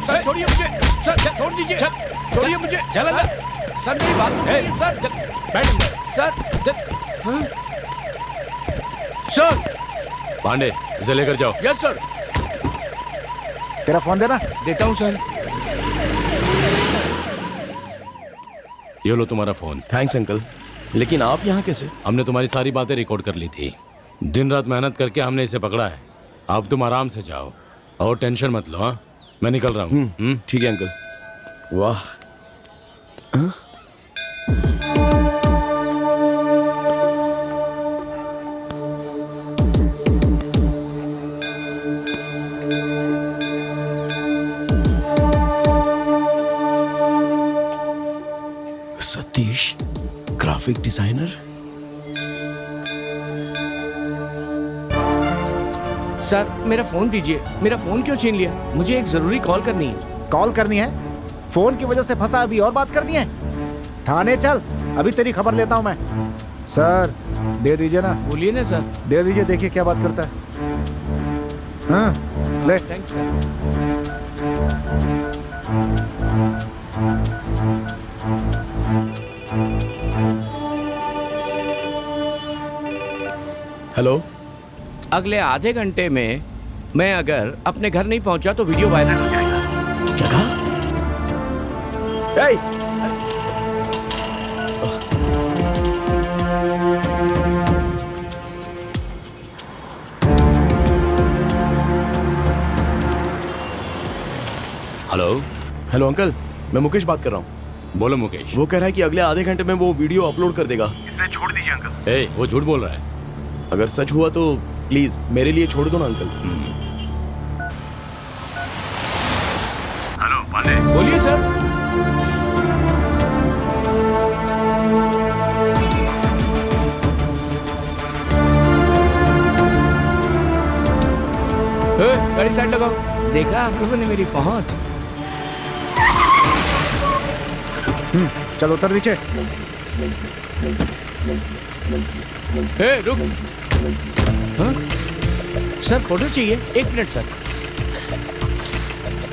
सर छोड़िए मुझे, सर छोड़ दीजिए, छोड़िए मुझे। चल अंदर। सर मेरी बात तो सुनिए सर। बैठ अंदर। सर हाँ? सर। पांडे, इसे लेकर जाओ। Yes sir. तेरा फोन देना। देता हूँ सर। ये लो तुम्हारा फोन। थैंक्स अंकल, लेकिन आप यहाँ कैसे? हमने तुम्हारी सारी बातें रिकॉर्ड कर ली थी। दिन रात मेहनत करके हमने इसे पकड़ा है। अब तुम आराम से जाओ और टेंशन मत लो। हाँ, मैं निकल रहा हूँ। ठीक है अंकल। वाह, सतीश ग्राफिक डिजाइनर। सर मेरा फोन दीजिए। मेरा फोन क्यों छीन लिया? मुझे एक जरूरी कॉल करनी है। कॉल करनी है? फोन की वजह से फंसा, अभी और बात करनी है? थाने चल, अभी तेरी खबर लेता हूं मैं। सर दे दीजिए ना। बोलिए ना सर। दे दीजिए, देखिए क्या बात करता है। हाँ ले। Thanks sir. हेलो, अगले आधे घंटे में मैं अगर अपने घर नहीं पहुंचा तो वीडियो वायरल हो जाएगा। क्या कहा? हेलो। हेलो अंकल, मैं मुकेश बात कर रहा हूँ। बोलो मुकेश। वो कह रहा है कि अगले आधे घंटे में वो वीडियो अपलोड कर देगा। इसलिए छोड़ दीजिए अंकल। वो झूठ बोल रहा है। अगर सच हुआ तो प्लीज मेरे लिए छोड़ दो ना अंकल। हेलो पांडे। बोलिए सर। गाड़ी साइड लगाओ। देखा आप लोगों ने मेरी पहुंच। चलो उतर नीचे। रुक। हाँ? सर फोटो चाहिए? एक minute sir.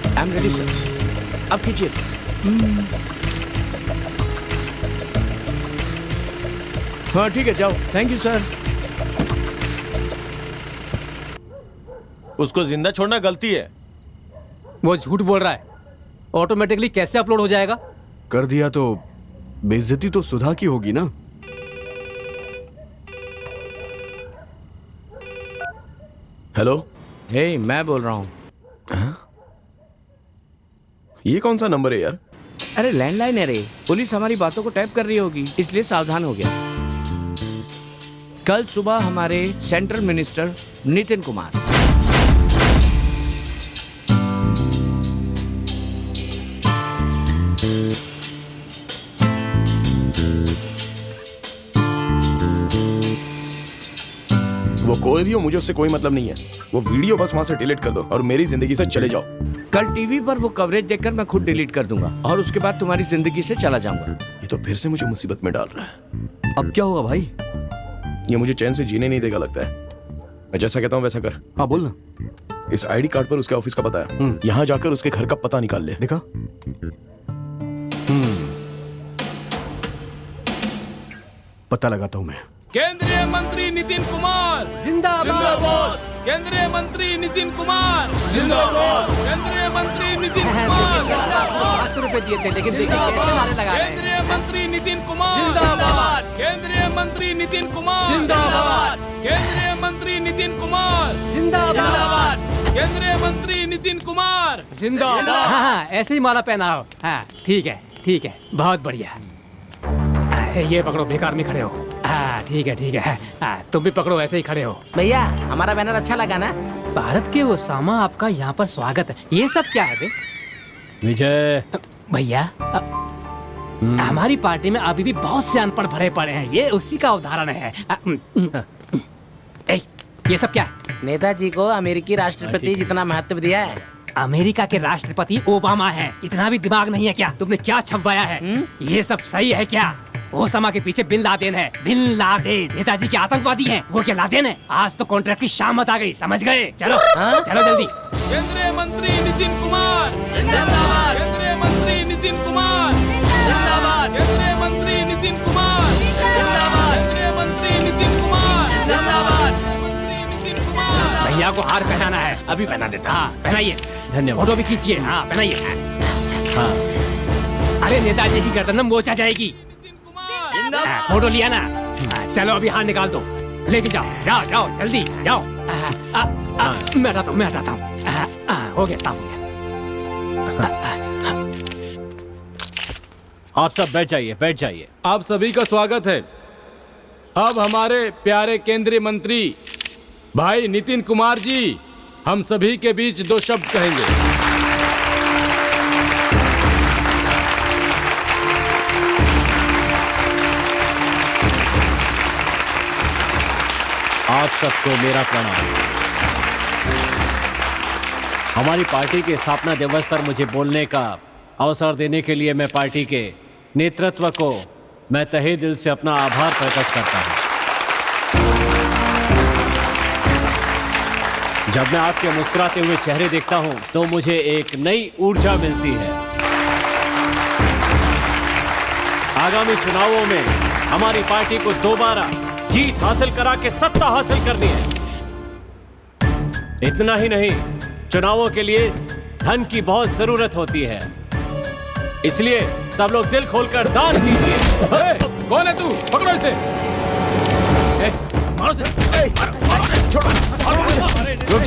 I am ready sir. अब खींचिए सर। हाँ ठीक है, जाओ। Thank you sir. उसको जिंदा छोड़ना गलती है। वो झूठ बोल रहा है। ऑटोमेटिकली कैसे अपलोड हो जाएगा? कर दिया तो बेइज्जती तो सुधा की होगी ना। हेलो। हे, मैं बोल रहा हूँ। ये कौन सा नंबर है यार? अरे लैंडलाइन है रे। पुलिस हमारी बातों को टैप कर रही होगी, इसलिए सावधान हो गया। कल सुबह हमारे सेंट्रल मिनिस्टर नितिन कुमार। वो कोई भी हो, मुझे उससे कोई मतलब नहीं है। वो वीडियो बस वहां से डिलीट कर दो और मेरी जिंदगी से चले जाओ। कल टीवी पर वो कवरेज देखकर मैं खुद डिलीट कर दूंगा और उसके बाद तुम्हारी जिंदगी से चला जाऊंगा। ये तो फिर से मुझे मुसीबत में डाल रहा है। अब क्या हुआ भाई? ये मुझे चैन से जीने नहीं देगा लगता है। मैं जैसा कहता हूँ वैसा कर। हाँ बोल ना। इस आईडी कार्ड पर उसके ऑफिस का पता है, यहाँ जाकर उसके घर का पता निकाल ले। देखा? पता लगाता हूँ मैं। केंद्रीय मंत्री नितिन कुमार जिंदाबाद। केंद्रीय मंत्री नितिन कुमार जिंदाबाद। केंद्रीय मंत्री नितिन कुमार 500 रुपए दिए थे, लेकिन देखिए कैसे नारे लगा रहे हैं। केंद्रीय मंत्री नितिन कुमार जिंदाबाद। केंद्रीय मंत्री नितिन कुमार जिंदाबाद। केंद्रीय मंत्री नितिन कुमार जिंदाबाद। केंद्रीय मंत्री नितिन कुमार जिंदाबाद। हाँ, ऐसे ही माला पहनाओ। हाँ, ठीक है, बहुत बढ़िया। ये पकड़ो, बेकार में खड़े हो। हाँ, ठीक है। तुम भी पकड़ो, ऐसे ही खड़े हो। भैया हमारा बैनर अच्छा लगा ना? भारत के ओसामा, आपका यहाँ पर स्वागत है। ये सब क्या है बे? विजय भैया हमारी पार्टी में अभी भी बहुत से अनपढ़ भरे पड़े हैं, ये उसी का उदाहरण है। ये सब क्या है? नेताजी को अमेरिकी राष्ट्रपति जितना महत्व दिया है। अमेरिका के राष्ट्रपति ओबामा है, इतना भी दिमाग नहीं है क्या? तुमने क्या छपवाया है? ये सब सही है क्या? ओसामा के पीछे बिन लादेन है। बिन लादेन नेताजी के आतंकवादी हैं। वो क्या लादेन है? आज तो कॉन्ट्रैक्ट की शामत आ गई, समझ गए? चलो चलो जल्दी। केंद्रीय मंत्री नितिन कुमार जिंदाबाद। केंद्रीय मंत्री नितिन कुमार जिंदाबाद। केंद्रीय मंत्री नितिन कुमार जिंदाबाद। केंद्रीय मंत्री नितिन कुमार जिंदाबाद। नितिन कुमार। भैया को हार पहनाना है, अभी पहना देता। हाँ पहनाइए। धन्यवाद। फोटो भी खींचिए। हाँ पहनाइए। हाँ। अरे नेताजी की गर्दन में मोच आ जाएगी। फोटो लिया ना? चलो अभी हाथ निकाल दो, लेके जाओ जल्दी जाओ। मैं हटाता हूँ। हो गया, साफ हो गया। आप सब बैठ जाइए। आप सभी का स्वागत है। अब हमारे प्यारे केंद्रीय मंत्री भाई नितिन कुमार जी हम सभी के बीच 2 शब्द कहेंगे। आप सबको मेरा प्रणाम। हमारी पार्टी के स्थापना दिवस पर मुझे बोलने का अवसर देने के लिए मैं पार्टी के नेतृत्व को मैं तहे दिल से अपना आभार प्रकट करता हूं। जब मैं आपके मुस्कुराते हुए चेहरे देखता हूं तो मुझे एक नई ऊर्जा मिलती है। आगामी चुनावों में हमारी पार्टी को दोबारा जीत हासिल करा के सत्ता हासिल करनी है। इतना ही नहीं, चुनावों के लिए धन की बहुत जरूरत होती है, इसलिए सब लोग दिल खोलकर दान कीजिए। कौन है तू? पकड़ो इसे। मारो से। रुक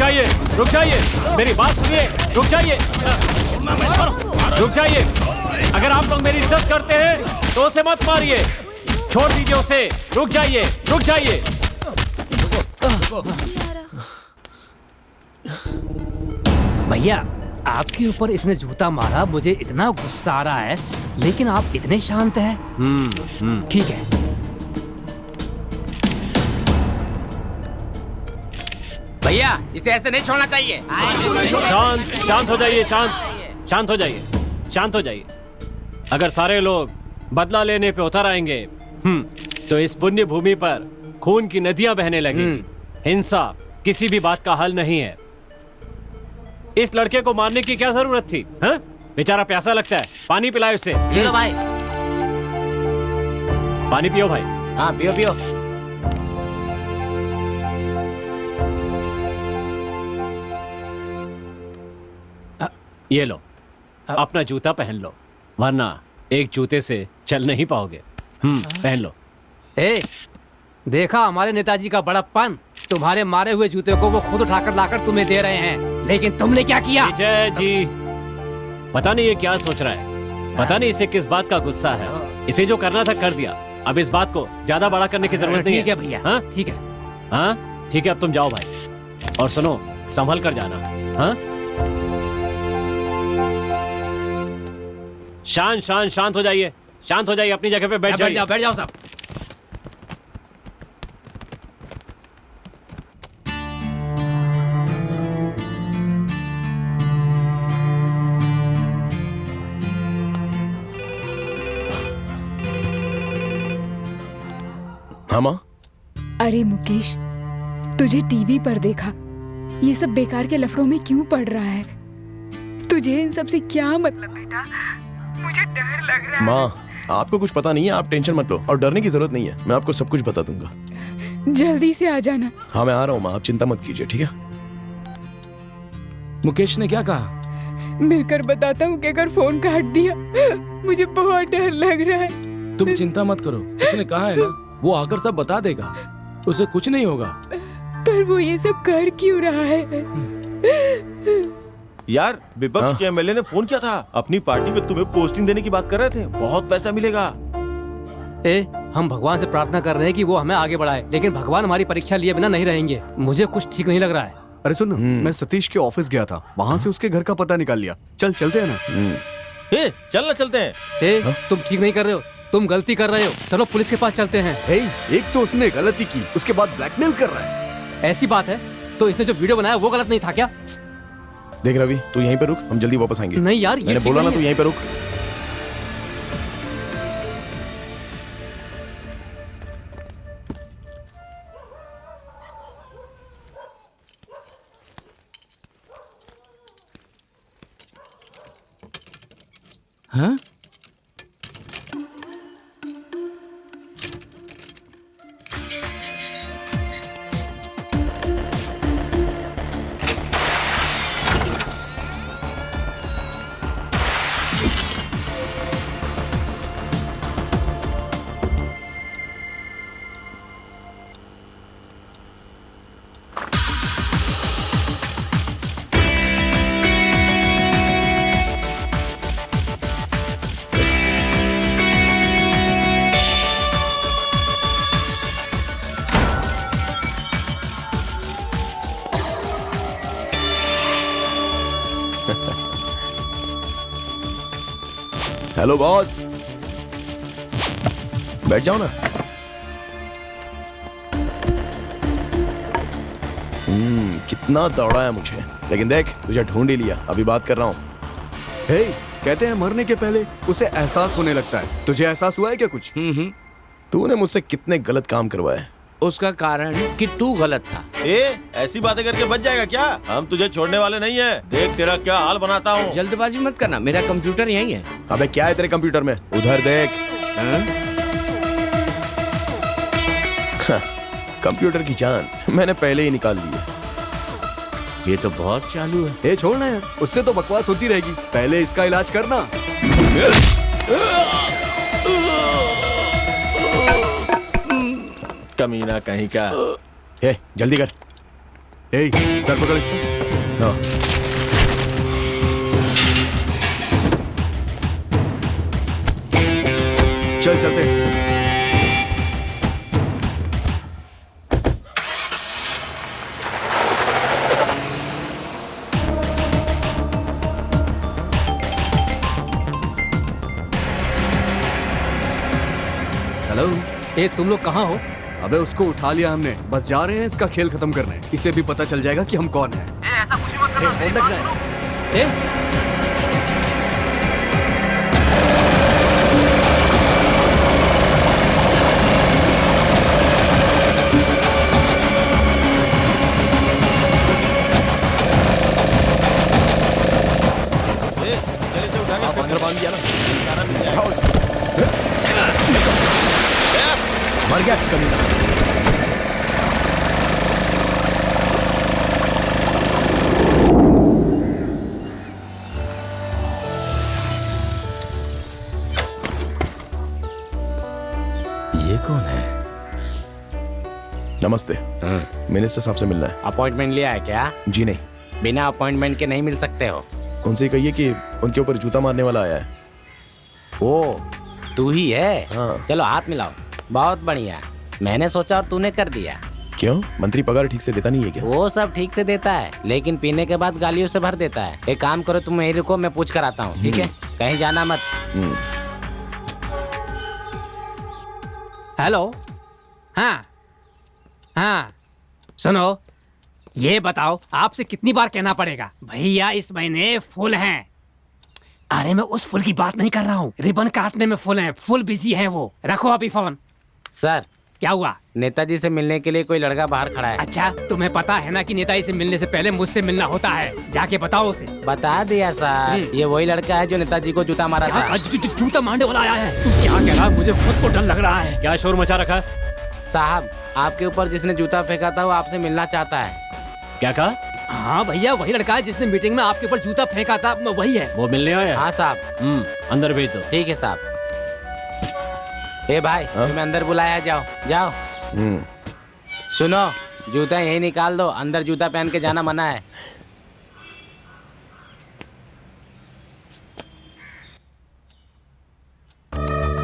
जाइए, मेरी बात सुनिए। रुक जाइए। अगर आप लोग मेरी इज्जत करते हैं तो उसे मत मारिए, छोड़ दीजिए उसे। रुक जाइए। भैया आपके ऊपर इसने जूता मारा, मुझे इतना गुस्सा आ रहा है, लेकिन आप इतने शांत हैं। ठीक है। भैया इसे ऐसे नहीं छोड़ना चाहिए। शांत हो जाइए। अगर सारे लोग बदला लेने पे उतर आएंगे तो इस पुण्य भूमि पर खून की नदियां बहने लगेंगी। हिंसा किसी भी बात का हल नहीं है। इस लड़के को मारने की क्या जरूरत थी? हाँ? बेचारा प्यासा लगता है, पानी पिलाओ उसे। ये लो भाई। पानी पियो भाई। हाँ पियो। ये लो, अपना जूता पहन लो, वरना एक जूते से चल नहीं पाओगे। पहन लो। ए, देखा हमारे नेताजी का बड़प्पन। तुम्हारे मारे हुए जूते को वो खुद उठाकर लाकर तुम्हें दे रहे हैं, लेकिन तुमने क्या किया? विजय जी, पता नहीं ये क्या सोच रहा है, पता नहीं इसे किस बात का गुस्सा है। इसे जो करना था कर दिया, अब इस बात को ज्यादा बड़ा करने की जरूरत नहीं है। ठीक है भैया। हाँ ठीक है। हाँ ठीक है, अब तुम जाओ भाई, और सुनो, संभल कर जाना। हाँ, शांत हो जाइए, शांत हो जाइए, अपनी जगह पे बैठ जाइए। बैठ जाओ सब। हाँ माँ। अरे मुकेश, तुझे टीवी पर देखा, ये सब बेकार के लफड़ों में क्यों पड़ रहा है? तुझे इन सब से क्या मतलब बेटा? मुझे डर लग रहा है। माँ, आपको कुछ पता नहीं है, आप टेंशन मत लो, और डरने की जरूरत नहीं है, मैं आपको सब कुछ बता दूंगा। जल्दी से आ जाना। हाँ मैं आ रहा हूँ माँ, आप चिंता मत कीजिए, ठीक है? मुकेश ने क्या कहा? मिलकर बताता हूँ कि अगर फोन काट दिया, मुझे बहुत डर लग रहा है। तुम चिंता मत करो, उसने कहा है ना, वो आकर सब बता देगा, उसे कुछ नहीं होगा। पर वो ये सब कर क्यों रहा है? यार, विपक्ष के एमएलए ने फोन किया था, अपनी पार्टी में तुम्हें पोस्टिंग देने की बात कर रहे थे, बहुत पैसा मिलेगा। हम भगवान से प्रार्थना कर रहे हैं कि वो हमें आगे बढ़ाए, लेकिन भगवान हमारी परीक्षा लिए बिना नहीं रहेंगे। मुझे कुछ ठीक नहीं लग रहा है। अरे सुन, मैं सतीश के ऑफिस गया था, वहाँ से उसके घर का पता निकाल लिया। चलते हैं ना। चलना चलते हैं। तुम ठीक नहीं कर रहे हो, तुम गलती कर रहे हो, चलो पुलिस के पास चलते हैं। एक तो उसने गलती की, उसके बाद ब्लैकमेल कर रहा है। ऐसी बात है तो इसने जो वीडियो बनाया वो गलत नहीं था क्या? देख रवि, तू यहीं पे रुक, हम जल्दी वापस आएंगे। नहीं यार, मैंने बोला ना, तू यहीं पे रुक। हाँ? हेलो बॉस, बैठ जाओ ना। कितना दौड़ाया मुझे, लेकिन देख तुझे ढूंढ ही लिया, अभी बात कर रहा हूँ। कहते हैं मरने के पहले उसे एहसास होने लगता है। तुझे एहसास हुआ है क्या कुछ? तूने मुझसे कितने गलत काम करवाए। उसका कारण कि तू गलत था। ऐसी बातें करके बच जाएगा क्या? हम तुझे छोड़ने वाले नहीं है, देख तेरा क्या हाल बनाता हूँ। जल्दबाजी मत करना, मेरा कंप्यूटर यहीं है। अबे क्या है तेरे कंप्यूटर में, उधर देख। कंप्यूटर की जान मैंने पहले ही निकाल ली है। ये तो बहुत चालू है। छोड़ना यार, उससे तो बकवास होती रहेगी, पहले इसका इलाज करना। कमीना कहीं का। जल्दी कर। सर पकड़ इसको। हाँ। चलते हैं। हेलो, तुम लोग कहाँ हो? अबे उसको उठा लिया हमने, बस जा रहे हैं इसका खेल खत्म करने। इसे भी पता चल जाएगा कि हम कौन हैं। ऐसा कुछ मत करना। पत्थर बांध दिया ना, मर गया कमीना। ये कौन है? नमस्ते, मिनिस्टर साहब से मिलना है। अपॉइंटमेंट लिया है क्या? जी नहीं। बिना अपॉइंटमेंट के नहीं मिल सकते हो। उनसे कहिए कि उनके ऊपर जूता मारने वाला आया है। ओ, तू ही है? हाँ। चलो हाथ मिलाओ। बहुत बढ़िया। मैंने सोचा और तूने कर दिया। क्यों? मंत्री पगार ठीक से देता नहीं है क्या? वो सब ठीक से देता है, लेकिन पीने के बाद गालियों से भर देता है। एक काम करो, तुम यहीं रुको, मैं पूछ कर आता हूँ, ठीक है? कहीं जाना मत। हेलो। हाँ हाँ, सुनो, ये बताओ आपसे कितनी बार कहना पड़ेगा, भैया इस महीने फुल हैं। अरे मैं उस फुल की बात नहीं कर रहा हूँ, रिबन काटने में फुल हैं, फुल बिजी है वो। रखो अभी फोन। सर, क्या हुआ? नेताजी से मिलने के लिए कोई लड़का बाहर खड़ा है। अच्छा, तुम्हें पता है ना कि नेताजी से मिलने से पहले मुझसे मिलना होता है। जाके बताओ उसे। बता दिया सर, ये वही लड़का है जो नेताजी को जूता मारा था। जूता मारने वाला आया है? तू क्या कह रहा है? मुझे खुद को डर लग रहा है। क्या शोर मचा रखा? साहब, आपके ऊपर जिसने जूता फेंका था वो आपसे मिलना चाहता है। क्या कहा? हाँ भैया, वही लड़का है जिसने मीटिंग में आपके ऊपर जूता फेंका था, वही है। वो मिलने आया? हाँ साहब। अंदर भेज दो। ठीक है साहब। ए भाई, तुम्हें अंदर बुलाया, जाओ जाओ। सुनो, जूता यही निकाल दो, अंदर जूता पहन के जाना मना है।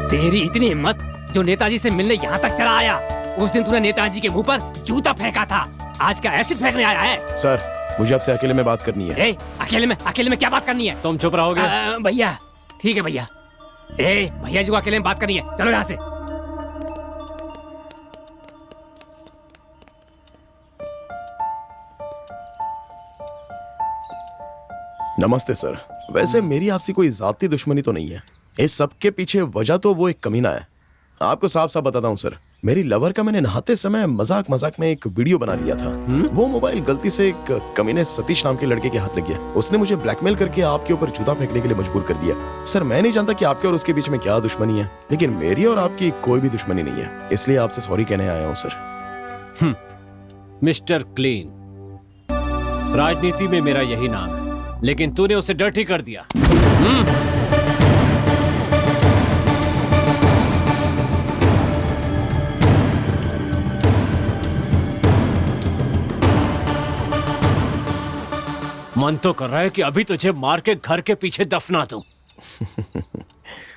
तेरी इतनी हिम्मत, जो नेताजी से मिलने यहाँ तक चला आया। उस दिन तूने नेताजी के मुंह पर जूता फेंका था, आज क्या एसिड फेंकने आया है? सर, मुझे आपसे अकेले में बात करनी है। अकेले में क्या बात करनी है? तुम चुप रहोगे? भैया ठीक है भैया। भैया जी को अकेले में बात करनी है, चलो यहाँ से। नमस्ते सर। वैसे मेरी आपसे कोई जाती दुश्मनी तो नहीं है, इस सब के पीछे वजह तो वो एक कमीना है। आपको साफ साफ बताता हूँ सर, मेरी लवर का मैंने नहाते समय मजाक में एक वीडियो बना लिया था। वो मोबाइल गलती से एक कमीने सतीश नाम के लड़के के हाथ लग गया। उसने मुझे ब्लैकमेल करके आपके ऊपर जूता फेंकने के लिए मजबूर कर दिया। सर, मैं नहीं जानता कि आपके और उसके बीच में क्या दुश्मनी है, लेकिन मेरी और आपकी कोई भी दुश्मनी नहीं है, इसलिए आपसे सॉरी कहने आया हूँ सर। मिस्टर क्लीन, राजनीति में मेरा यही नाम है, लेकिन तूने उसे डर्टी कर दिया। मन तो कर रहा है कि अभी तुझे मार के घर के पीछे दफना दूं।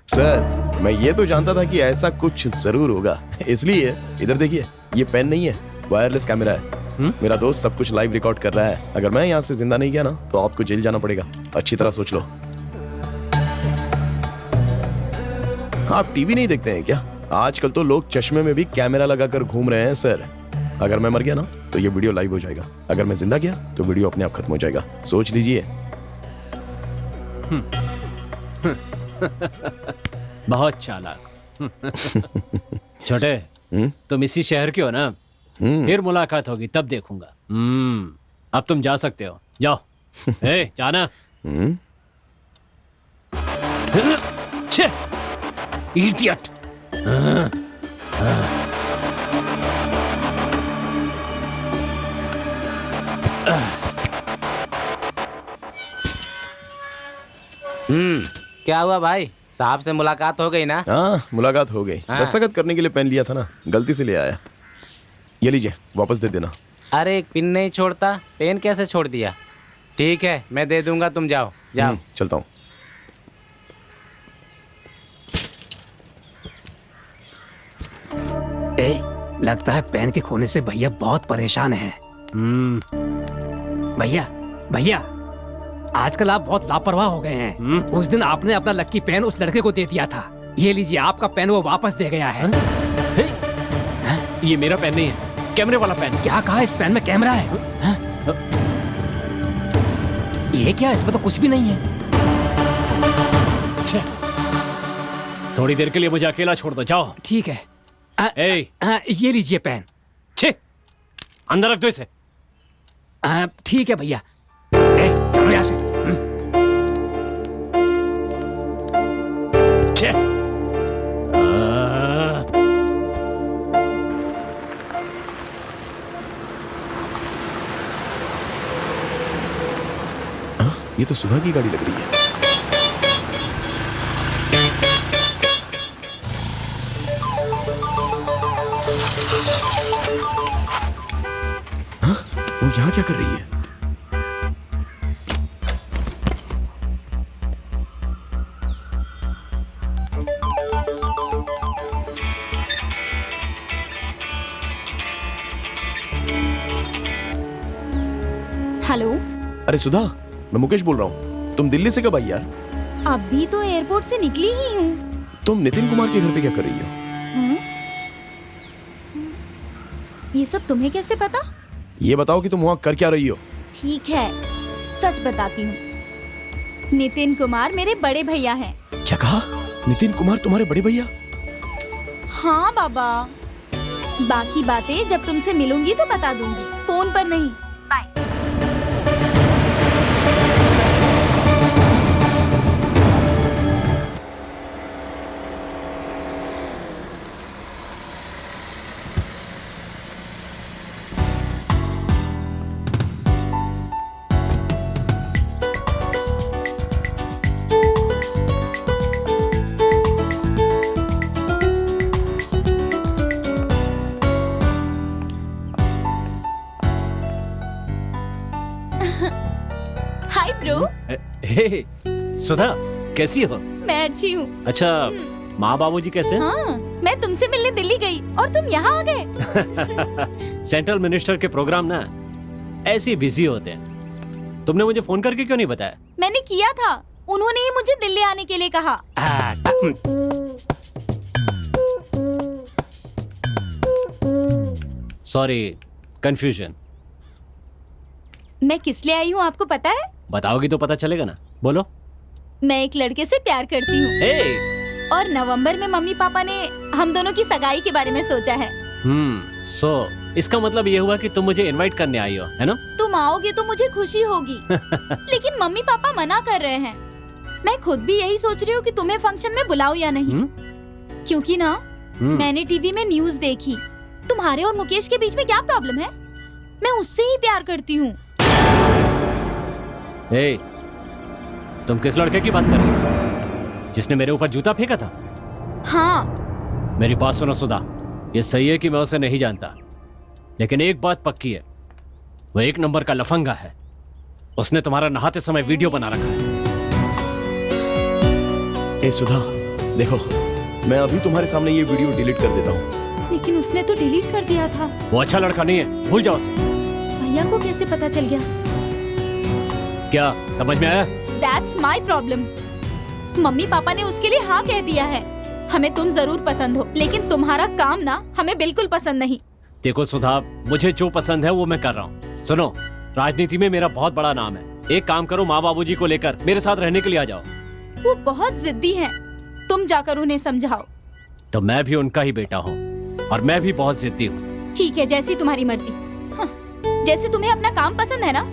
सर, मैं ये तो जानता था कि ऐसा कुछ जरूर होगा, इसलिए इधर देखिए, ये पेन नहीं है, वायरलेस कैमरा है। मेरा दोस्त सब कुछ लाइव रिकॉर्ड कर रहा है। अगर मैं यहाँ से जिंदा नहीं गया ना, तो आपको जेल जाना पड़ेगा। अच्छी तरह सोच लो। आप टीवी नहीं देखते हैं क्या? आजकल तो लोग चश्मे में भी कैमरा लगाकर घूम रहे हैं सर। अगर मैं मर गया ना, तो ये वीडियो लाइव हो जाएगा। अगर मैं जिंदा गया, तो वीडियो अपने आप खत्म हो जाएगा। सोच लीजिए। बहुत चालाक। छोटे, तुम इसी शहर के हो ना? फिर मुलाकात होगी, तब देखूंगा। अब तुम जा सकते हो, जाओ। जाना। इडियट। क्या हुआ भाई? साहब से मुलाकात हो गई ना? हाँ, मुलाकात हो गई। दस्तखत करने के लिए पेन लिया था ना, गलती से ले आया। ये लीजिए, वापस दे देना। अरे एक पिन नहीं छोड़ता, पेन कैसे छोड़ दिया? ठीक है, मैं दे दूंगा, तुम जाओ जाओ। चलता हूँ। लगता है पेन के खोने से भैया बहुत परेशान हैं। भैया आजकल आप बहुत लापरवाह हो गए हैं। उस दिन आपने अपना लक्की पेन उस लड़के को दे दिया था। ये लीजिए, आपका पेन वो वापस दे गया है। ये मेरा पेन नहीं है, कैमरे वाला पेन। क्या कहा? इस पेन में कैमरा है? ये क्या? इसमें तो कुछ भी नहीं है। थोड़ी देर के लिए मुझे अकेला छोड़ दो, जाओ। ठीक है। ये लीजिए पेन। अंदर रख दो इसे। ठीक है भैया। चलो यहाँ से। ये तो सुधा की गाड़ी लग रही है। यहाँ क्या कर रही है? हेलो। अरे सुधा, मैं मुकेश बोल रहा हूँ। तुम दिल्ली से कब आई यार? अभी तो एयरपोर्ट से निकली ही हूँ। तुम नितिन कुमार के घर पे क्या कर रही हो? ये सब तुम्हें कैसे पता? ये बताओ कि तुम वहाँ कर क्या रही हो? ठीक है, सच बताती हूँ। नितिन कुमार मेरे बड़े भैया हैं। क्या कहा? नितिन कुमार तुम्हारे बड़े भैया? हाँ बाबा, बाकी बातें जब तुमसे मिलूंगी तो बता दूंगी, फोन पर नहीं। बाय। Hi bro. हे सुधा, कैसी हो? मैं अच्छी हूँ। अच्छा, माँ बाबूजी कैसे हैं? हाँ, मैं तुमसे मिलने दिल्ली गई और तुम यहाँ आ गए। सेंट्रल मिनिस्टर के प्रोग्राम ना ऐसे ही बिजी होते हैं। तुमने मुझे फोन करके क्यों नहीं बताया? मैंने किया था, उन्होंने ही मुझे दिल्ली आने के लिए कहा। Sorry, confusion. मैं किस लिए आई हूँ आपको पता है? बताओगी तो पता चलेगा ना, बोलो। मैं एक लड़के से प्यार करती हूँ। हे! और नवंबर में मम्मी पापा ने हम दोनों की सगाई के बारे में सोचा है। सो इसका मतलब ये हुआ कि तुम मुझे इनवाइट करने आई हो, है ना? तुम आओगे तो मुझे खुशी होगी। लेकिन मम्मी पापा मना कर रहे हैं। मैं खुद भी यही सोच रही हूँ कि तुम्हें फंक्शन में बुलाऊं या नहीं। क्योंकि ना मैंने टीवी में न्यूज देखी, तुम्हारे और मुकेश के बीच में क्या प्रॉब्लम है? मैं उससे ही प्यार करती हूँ। हे, तुम किस लड़के की बात कर रही हो जिसने मेरे ऊपर जूता फेंका था? हाँ। मेरी बात सुनो सुधा, ये सही है कि मैं उसे नहीं जानता, लेकिन एक बात पक्की है, वो एक नंबर का लफंगा है। उसने तुम्हारा नहाते समय वीडियो बना रखा है। ए सुधा, देखो, मैं अभी तुम्हारे सामने ये वीडियो डिलीट कर देता हूँ। लेकिन उसने तो डिलीट कर दिया था। वो अच्छा लड़का नहीं है, भूल जाओ उसे। भैया को कैसे पता चल गया? क्या समझ में आया? That's my problem. Mummy papa ने उसके लिए हाँ कह दिया है। हमें तुम जरूर पसंद हो, लेकिन तुम्हारा काम ना हमें बिल्कुल पसंद नहीं। देखो सुधा, मुझे जो पसंद है वो मैं कर रहा हूँ। सुनो, राजनीति में मेरा बहुत बड़ा नाम है। एक काम करो, माँ बाबूजी को लेकर मेरे साथ रहने के लिए आ जाओ। वो बहुत जिद्दी हैं। तुम जाकर उन्हें समझाओ। तो मैं भी उनका ही बेटा हूँ और मैं भी बहुत जिद्दी हूँ। ठीक है, जैसी तुम्हारी मर्जी। हाँ, जैसे तुम्हें अपना काम पसंद है ना,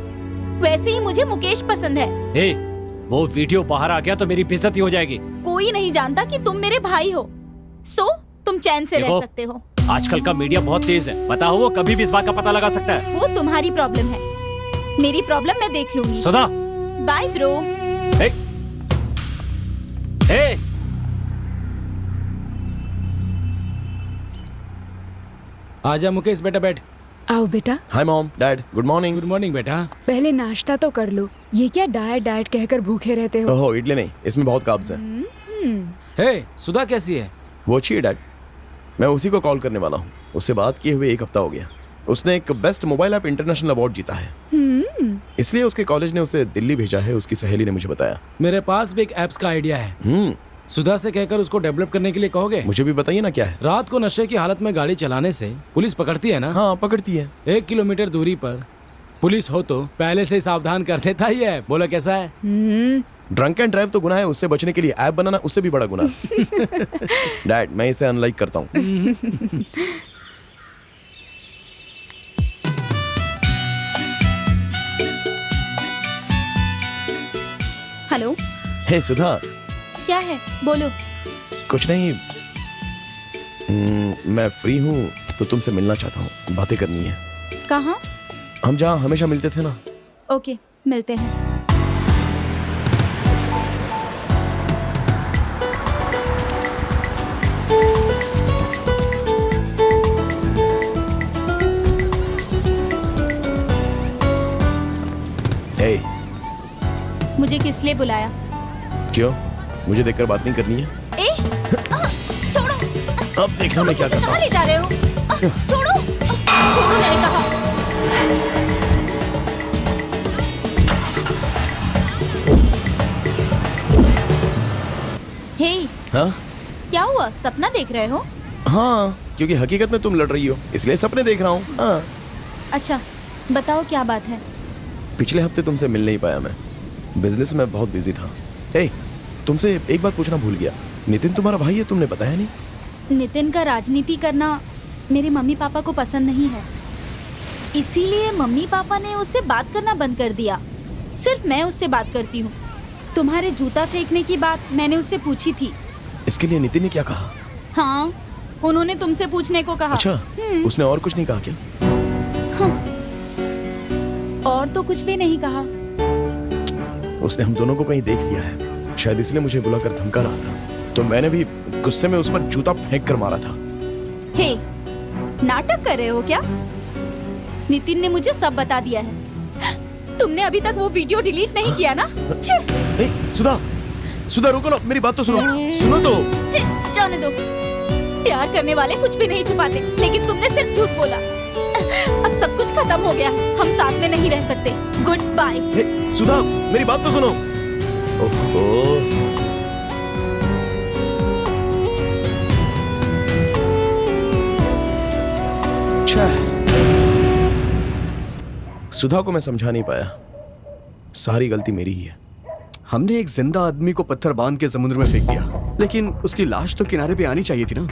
वैसे ही मुझे मुकेश पसंद है। ए, वो वीडियो बाहर आ गया तो मेरी बेइज्जती हो जाएगी। कोई नहीं जानता कि तुम मेरे भाई हो, सो तुम चैन से रह सकते हो। आजकल का मीडिया बहुत तेज है, पता हो, वो कभी भी इस बात का पता लगा सकता है। वो तुम्हारी प्रॉब्लम है, मेरी प्रॉब्लम मैं देख लूंगी। सुधा, बाय ब्रो। आजा मुकेश, बेटा बैठ। आओ बेटा। Hi mom, dad, good morning. Good morning बेटा। पहले नाश्ता तो कर लो। ये क्या डाइट डाइट कहकर भूखे रहते हो? ओहो, इडली नहीं, इसमें बहुत कार्ब्स है। हे, सुधा कैसी है? वो अच्छी है डैड। मैं उसी को कॉल करने वाला हूँ। उससे बात किए हुए 1 हफ्ता हो गया। उसने एक best mobile app international award जीता है, इसलिए उसके कॉलेज ने उसे दिल्ली भेजा है। उसकी सहेली ने मुझे बताया। मेरे पास भी एक ऐप्स का आइडिया है। सुधा से कहकर उसको डेवलप करने के लिए कहोगे? मुझे भी बताइए ना क्या है। रात को नशे की हालत में गाड़ी चलाने से पुलिस पकड़ती है ना? हाँ, पकड़ती है। 1 किलोमीटर दूरी पर पुलिस हो तो पहले से ही सावधान कर देता ही है। बोलो कैसा है? ड्रंक एंड ड्राइव तो गुनाह है, उससे बचने के लिए ऐप बनाना उससे भी बड़ा गुनाह। डैड, मैं इसे अनलाइक करता हूँ। हेलो। हे सुधा। क्या है, बोलो। कुछ नहीं, मैं फ्री हूँ तो तुमसे मिलना चाहता हूँ, बातें करनी है। कहाँ? हम जहाँ हमेशा मिलते थे ना। ओके, मिलते हैं। इसलिए बुलाया। क्यों? मुझे देखकर बात नहीं करनी है? छोड़ो। अब देखना मैं क्या करता कहाँ ले जा रहे हो? छोड़ो, छोड़ो मैंने कहा। हे, हाँ? क्या हुआ? सपना देख रहे हो? हाँ, क्योंकि हकीकत में तुम लड़ रही हो, इसलिए सपने देख रहा हूँ। हाँ। अच्छा, बताओ क्या बात है? पिछले हफ्ते तुमसे मिल नहीं पाया मैं, बिजनेस में बहुत बिजी था। हे, तुमसे एक बात पूछना भूल गया, नितिन तुम्हारा भाई है, तुमने बताया नहीं? नितिन का राजनीति करना मेरे मम्मी पापा को पसंद नहीं है, इसीलिए मम्मी पापा ने उससे बात करना बंद कर दिया। सिर्फ मैं उससे बात करती हूँ। तुम्हारे जूता फेंकने की बात मैंने उससे पूछी थी। इसके लिए नितिन ने क्या कहा? हाँ, उन्होंने तुमसे पूछने को कहा। अच्छा, उसने और कुछ नहीं कहा क्या? हाँ, और तो कुछ भी नहीं कहा। उसने हम दोनों को कहीं देख लिया है, शायद इसलिए मुझे बुलाकर धमका रहा था, तो मैंने भी गुस्से में उस पर जूता फेंक कर मारा था। हे, नाटक कर रहे हो क्या? नितिन ने मुझे सब बता दिया है। तुमने अभी तक वो वीडियो डिलीट नहीं किया ना? सुधा, सुधा रुको ना, मेरी बात तो सुनो। सुनो तो। जाने दो। प्यार करने वाले कुछ भी नहीं छुपाते, लेकिन तुमने सिर्फ झूठ बोला। अब सब कुछ खत्म हो गया, हम साथ में नहीं रह सकते। Good bye. सुधा, मेरी बात तो सुनो। ओहो। सुधा को मैं समझा नहीं पाया, सारी गलती मेरी ही है। हमने एक जिंदा आदमी को पत्थर बांध के समुद्र में फेंक दिया, लेकिन उसकी लाश तो किनारे पे आनी चाहिए थी ना।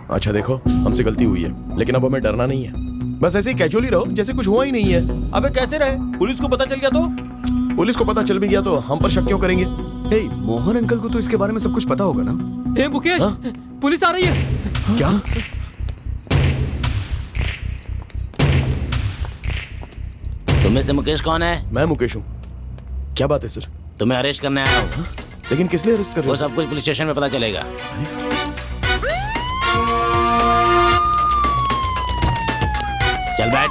अच्छा देखो, हमसे गलती हुई है, लेकिन अब हमें डरना नहीं है। बस ऐसे ही कैजुअली रहो, जैसे कुछ हुआ ही नहीं है। अबे कैसे रहे? पुलिस को पता चल गया तो? पुलिस को पता चल भी गया तो हम पर शक क्यों करेंगे? हे, मोहन अंकल को तो इसके बारे में सब कुछ पता होगा ना? ए मुकेश, पुलिस आ रही है। क्या? तुम्हें से मुकेश कौन है? मैं मुकेश हूँ। क्या बात है सर? तुम्हें अरेस्ट करने आया हूँ। लेकिन किस लिए अरेस्ट कर रहे हो? वो सब कुछ पुलिस स्टेशन में पता चलेगा। चल बैठ।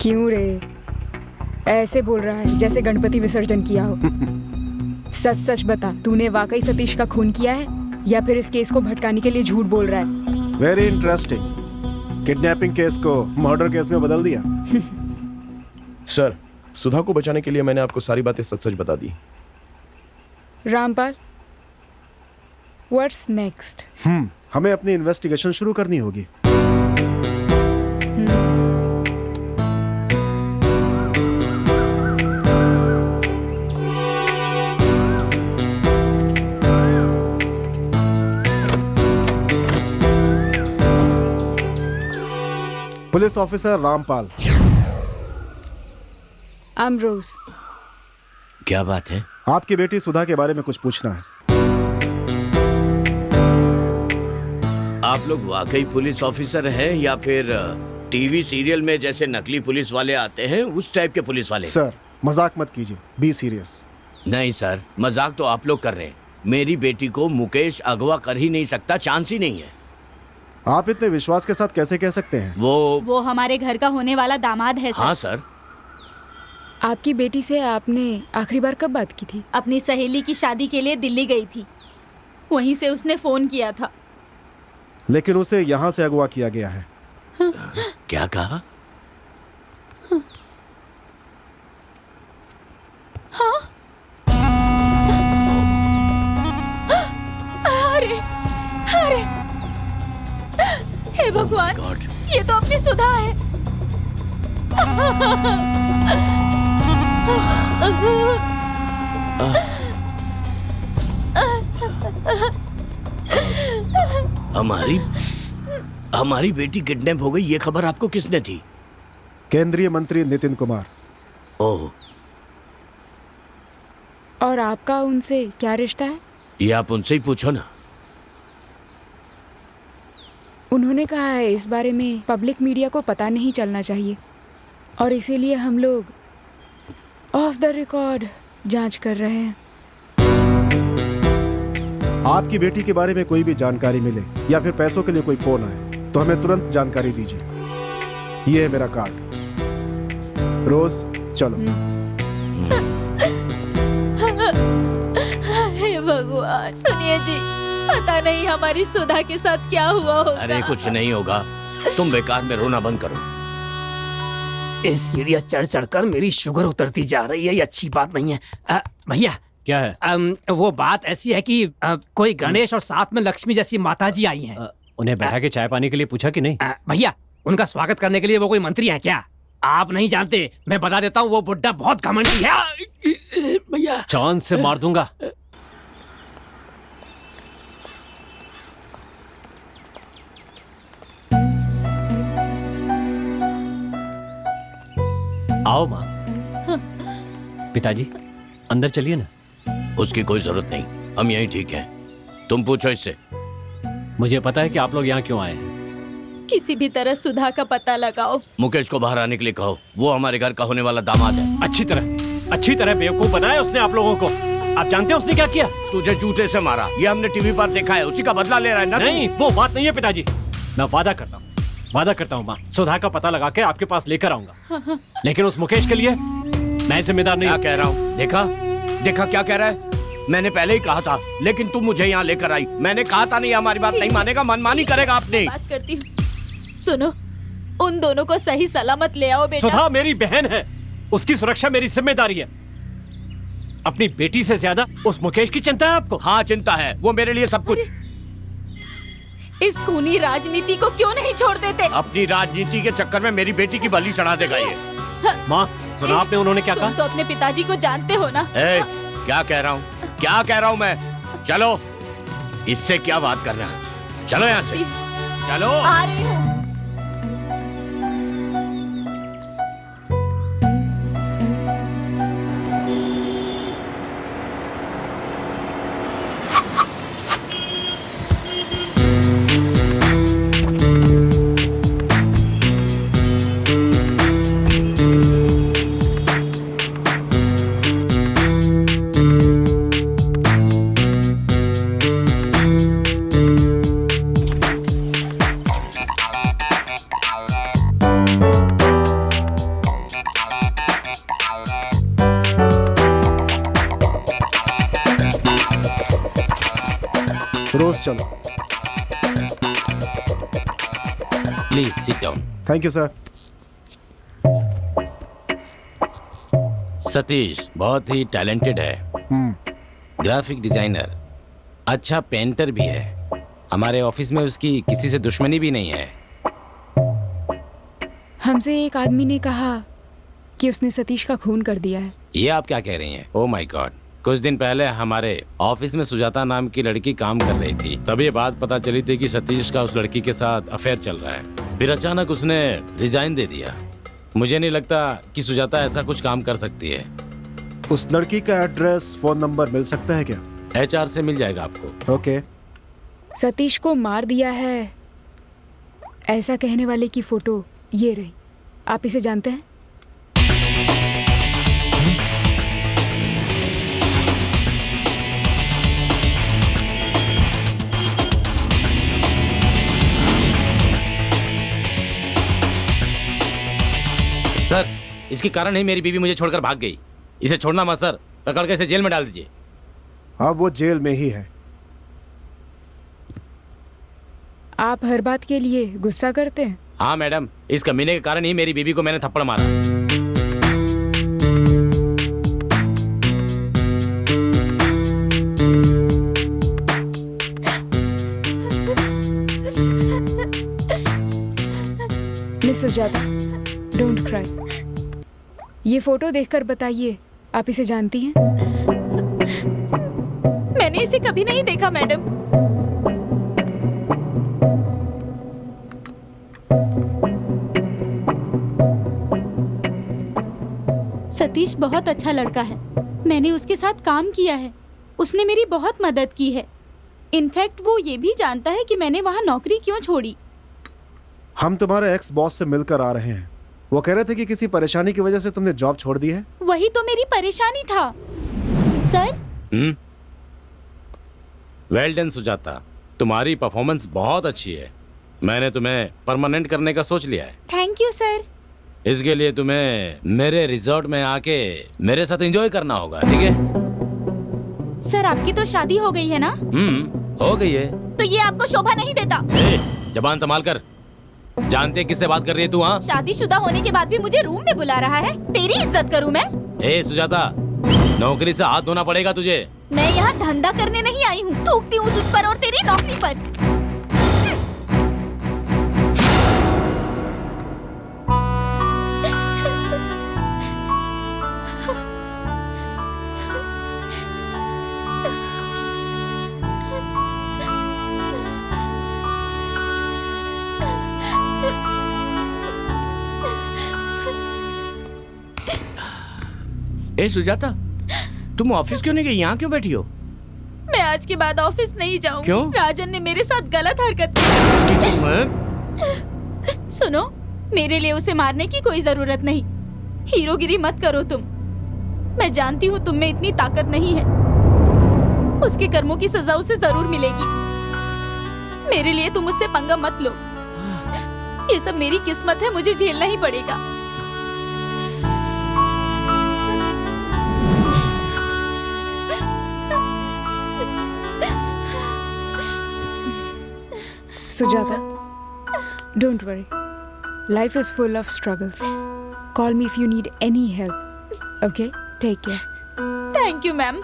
क्यों रे? ऐसे बोल रहा है जैसे गणपति विसर्जन किया हो। सच सच बता, तूने वाकई सतीश का खून किया है या फिर इस केस को भटकाने के लिए झूठ बोल रहा है? Very interesting. किडनैपिंग केस को मर्डर केस में बदल दिया। सर, सुधा को बचाने के लिए मैंने आपको सारी बातें सच सच बता दी। Rampal, what's next? हमें अपनी इन्वेस्टिगेशन शुरू करनी होगी। Police officer Rampal. अमरोज। क्या बात है? आपकी बेटी सुधा के बारे में कुछ पूछना है। आप लोग वाकई पुलिस ऑफिसर हैं या फिर टीवी सीरियल में जैसे नकली पुलिस वाले आते हैं उस टाइप के पुलिस वाले? सर, मजाक मत कीजिए, बी सीरियस। नहीं सर, मजाक तो आप लोग कर रहे हैं। मेरी बेटी को मुकेश अगवा कर ही नहीं सकता, चांस ही नहीं है। आप इतने विश्वास के साथ कैसे कह सकते हैं? वो हमारे घर का होने वाला दामाद है सर। हाँ सर। आपकी बेटी से आपने आखिरी बार कब बात की थी? अपनी सहेली की शादी के लिए दिल्ली गई थी, वहीं से उसने फोन किया था। लेकिन उसे यहाँ से अगवा किया गया है। क्या कहा? हाँ? अरे अरे, हे भगवान, ये तो अपनी सुधा है। हमारी बेटी किडनैप हो गई, ये खबर आपको किसने दी? केंद्रीय मंत्री नितिन कुमार। ओह। और आपका उनसे क्या रिश्ता है? ये आप उनसे ही पूछो ना। उन्होंने कहा है इस बारे में पब्लिक मीडिया को पता नहीं चलना चाहिए, और इसीलिए हम लोग ऑफ द रिकॉर्ड जांच कर रहे हैं। आपकी बेटी के बारे में कोई भी जानकारी मिले या फिर पैसों के लिए कोई फोन आए तो हमें तुरंत जानकारी दीजिए। ये है मेरा कार्ड। रोज चलो। हे भगवान, सुनिए जी, पता नहीं हमारी सुधा के साथ क्या हुआ होगा। अरे कुछ नहीं होगा, तुम बेकार में रोना बंद करो। इस सीढ़ियाँ चढ़ चढ़कर मेरी शुगर उतरती जा रही है, ये अच्छी बात नहीं है। भैया क्या है? वो बात ऐसी है कि कोई गणेश और साथ में लक्ष्मी जैसी माताजी आई हैं। उन्हें बैठा के चाय पानी के लिए पूछा कि नहीं? भैया, उनका स्वागत करने के लिए वो कोई मंत्री हैं क्या? आप नहीं जानते, मैं बता देता हूँ, वो बुड्ढा बहुत घमंडी है। भैया चांद से मार दूंगा। आओ माँ। पिताजी अंदर चलिए ना। उसकी कोई जरूरत नहीं, हम यहीं ठीक हैं। तुम पूछो इससे। मुझे पता है कि आप लोग यहाँ क्यों आए हैं। किसी भी तरह सुधा का पता लगाओ। मुकेश को बाहर आने के लिए कहो, वो हमारे घर का होने वाला दामाद है। अच्छी तरह बेवकूफ बनाया उसने आप लोगों को। आप जानते हैं उसने क्या किया? तुझे जूते से मारा, ये हमने टीवी पर देखा है। उसी का बदला ले रहा है ना? नहीं, वो बात नहीं है पिताजी। मैं वादा करता हूँ माँ, सुधा का पता लगा के आपके पास लेकर आऊंगा। लेकिन उस मुकेश के लिए मैं जिम्मेदार नहीं। क्या कह रहा हूँ? देखा क्या कह रहा है? मैंने पहले ही कहा था, लेकिन तुम मुझे यहाँ लेकर आई। मैंने कहा था नहीं, हमारी बात नहीं मानेगा, मनमानी करेगा। आपने बात करती हूँ, सुनो, उन दोनों को सही सलामत ले आओ बेटा। सुधा मेरी बहन है, उसकी सुरक्षा मेरी जिम्मेदारी है। अपनी बेटी से ज्यादा उस मुकेश की चिंता है आपको? हाँ चिंता है, वो मेरे लिए सब कुछ। इस खूनी राजनीति को क्यों नहीं छोड़ देते? अपनी राजनीति के चक्कर में मेरी बेटी की बलि चढ़ा देगा ये। माँ सुना आपने उन्होंने क्या कहा? तुम तो अपने पिताजी को जानते हो ना। क्या कह रहा हूँ मैं? चलो, इससे क्या बात करना है? चलो यहाँ से, चलो। आ रही हूँ। रोज चलो। Please sit down. Thank you sir. Satish बहुत ही टैलेंटेड है, ग्राफिक डिजाइनर, अच्छा पेंटर भी है। हमारे ऑफिस में उसकी किसी से दुश्मनी भी नहीं है। हमसे एक आदमी ने कहा कि उसने सतीश का खून कर दिया है। ये आप क्या कह रही हैं? ओह माय गॉड, कुछ दिन पहले हमारे ऑफिस में सुजाता नाम की लड़की काम कर रही थी। तभी बात पता चली थी कि सतीश का उस लड़की के साथ अफेयर चल रहा है। फिर अचानक उसने रिजाइन दे दिया। मुझे नहीं लगता कि सुजाता ऐसा कुछ काम कर सकती है। उस लड़की का एड्रेस, फोन नंबर मिल सकता है क्या? HR से मिल जाएगा आपको। ओके। सतीश को मार दिया है ऐसा कहने वाले की फोटो ये रही। आप इसे जानते हैं? सर, इसके कारण ही मेरी बीवी मुझे छोड़कर भाग गई। इसे छोड़ना मत सर, पकड़ के इसे जेल में डाल दीजिए। हाँ, वो जेल में ही है। आप हर बात के लिए गुस्सा करते हैं? हाँ मैडम, इस कमीने के कारण ही मेरी बीवी को मैंने थप्पड़ मारा। Miss Sujata, don't cry. ये फोटो देखकर बताइए, आप इसे जानती हैं? मैंने इसे कभी नहीं देखा मैडम। सतीश बहुत अच्छा लड़का है, मैंने उसके साथ काम किया है। उसने मेरी बहुत मदद की है। इनफैक्ट वो ये भी जानता है कि मैंने वहाँ नौकरी क्यों छोड़ी। हम तुम्हारे एक्स बॉस से मिलकर आ रहे हैं। वो कह रहे थे कि किसी परेशानी की वजह से तुमने जॉब छोड़ दी है। वही तो मेरी परेशानी था सर। वेल डन सुजाता, तुम्हारी परफॉर्मेंस बहुत अच्छी है। मैंने तुम्हें परमानेंट करने का सोच लिया है। Thank you sir. इसके लिए तुम्हें मेरे रिजॉर्ट में आके मेरे साथ एंजॉय करना होगा, ठीक है? सर आपकी तो शादी हो गई है ना? हो गई है। तो ये आपको शोभा नहीं देता। जबान संभाल कर। जानते किससे बात कर रही है तू? हाँ, शादीशुदा होने के बाद भी मुझे रूम में बुला रहा है। तेरी इज्जत करूँ मैं? सुजाता, नौकरी से हाथ धोना पड़ेगा तुझे। मैं यहाँ धंधा करने नहीं आई हूँ। थूकती हूँ तुझ पर और तेरी नौकरी पर। ए सुजाता, तुम ऑफिस क्यों नहीं गई? यहाँ क्यों बैठी हो? मैं आज के बाद ऑफिस नहीं जाऊँ। क्यों? राजन ने मेरे साथ गलत हरकत की। सुनो, मेरे लिए उसे मारने की कोई जरूरत नहीं। हीरोगिरी मत करो तुम। मैं जानती हूँ तुम में इतनी ताकत नहीं है। उसके कर्मों की सजा उसे जरूर मिलेगी। मेरे लिए तुम उससे पंगा मत लो। ये सब मेरी किस्मत है, मुझे झेलना ही पड़ेगा। Sujata, don't worry. Life is full of struggles. Call me if you need any help. Okay? Take care. Thank you, ma'am.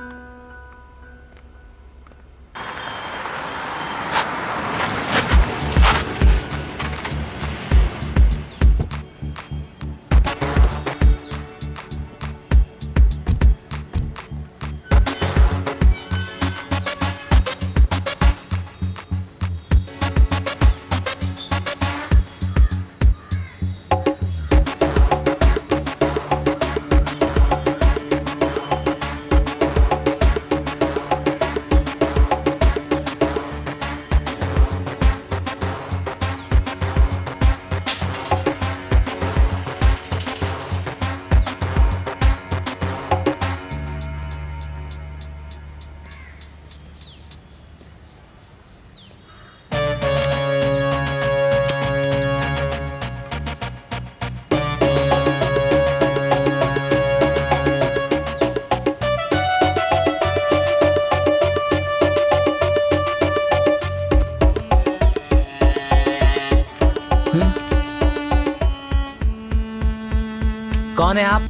कौन है आप?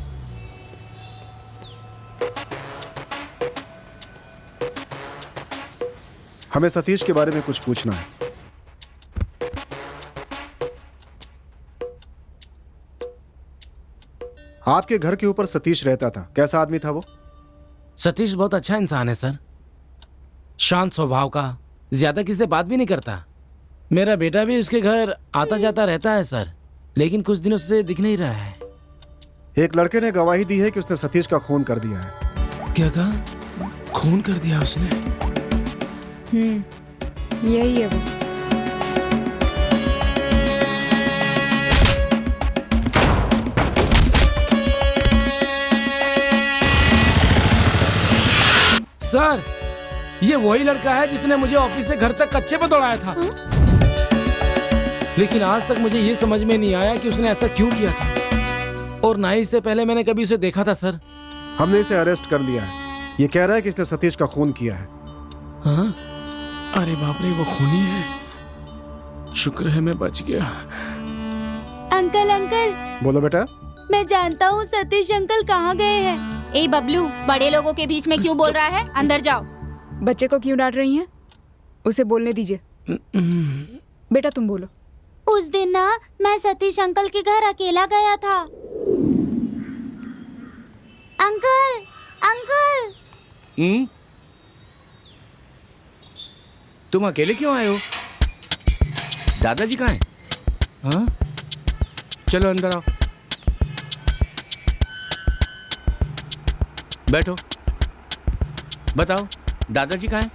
हमें सतीश के बारे में कुछ पूछना है। आपके घर के ऊपर सतीश रहता था, कैसा आदमी था वो? सतीश बहुत अच्छा इंसान है सर, शांत स्वभाव का, ज्यादा किसी से बात भी नहीं करता। मेरा बेटा भी उसके घर आता जाता रहता है सर, लेकिन कुछ दिनों से दिख नहीं रहा है। एक लड़के ने गवाही दी है कि उसने सतीश का खून कर दिया है। क्या कहा? खून कर दिया उसने? यही है वो। सर, ये वही लड़का है जिसने मुझे ऑफिस से घर तक कच्चे पे दौड़ाया था। लेकिन आज तक मुझे ये समझ में नहीं आया कि उसने ऐसा क्यों किया था, और ना ही इससे पहले मैंने कभी उसे देखा था सर। हमने इसे अरेस्ट कर लिया है। ये कह रहा है कि इसने सतीश का खून किया है। हाँ? अरे बाप रे, वो खूनी है। शुक्र है मैं बच गया। Uncle uncle. बोलो बेटा। मैं जानता हूँ सतीश अंकल कहाँ गए हैं। ए बबलू, बड़े लोगों के बीच में क्यों बोल रहा है? अंदर जाओ। बच्चे को क्यों डांट रही हैं? उसे बोलने दीजिए। बेटा तुम बोलो। उस दिन ना मैं सतीश अंकल के घर अकेला गया था। Uncle uncle. तुम अकेले क्यों आए हो? दादाजी कहाँ हैं? हाँ? चलो अंदर आओ, बैठो। बताओ दादाजी कहाँ हैं?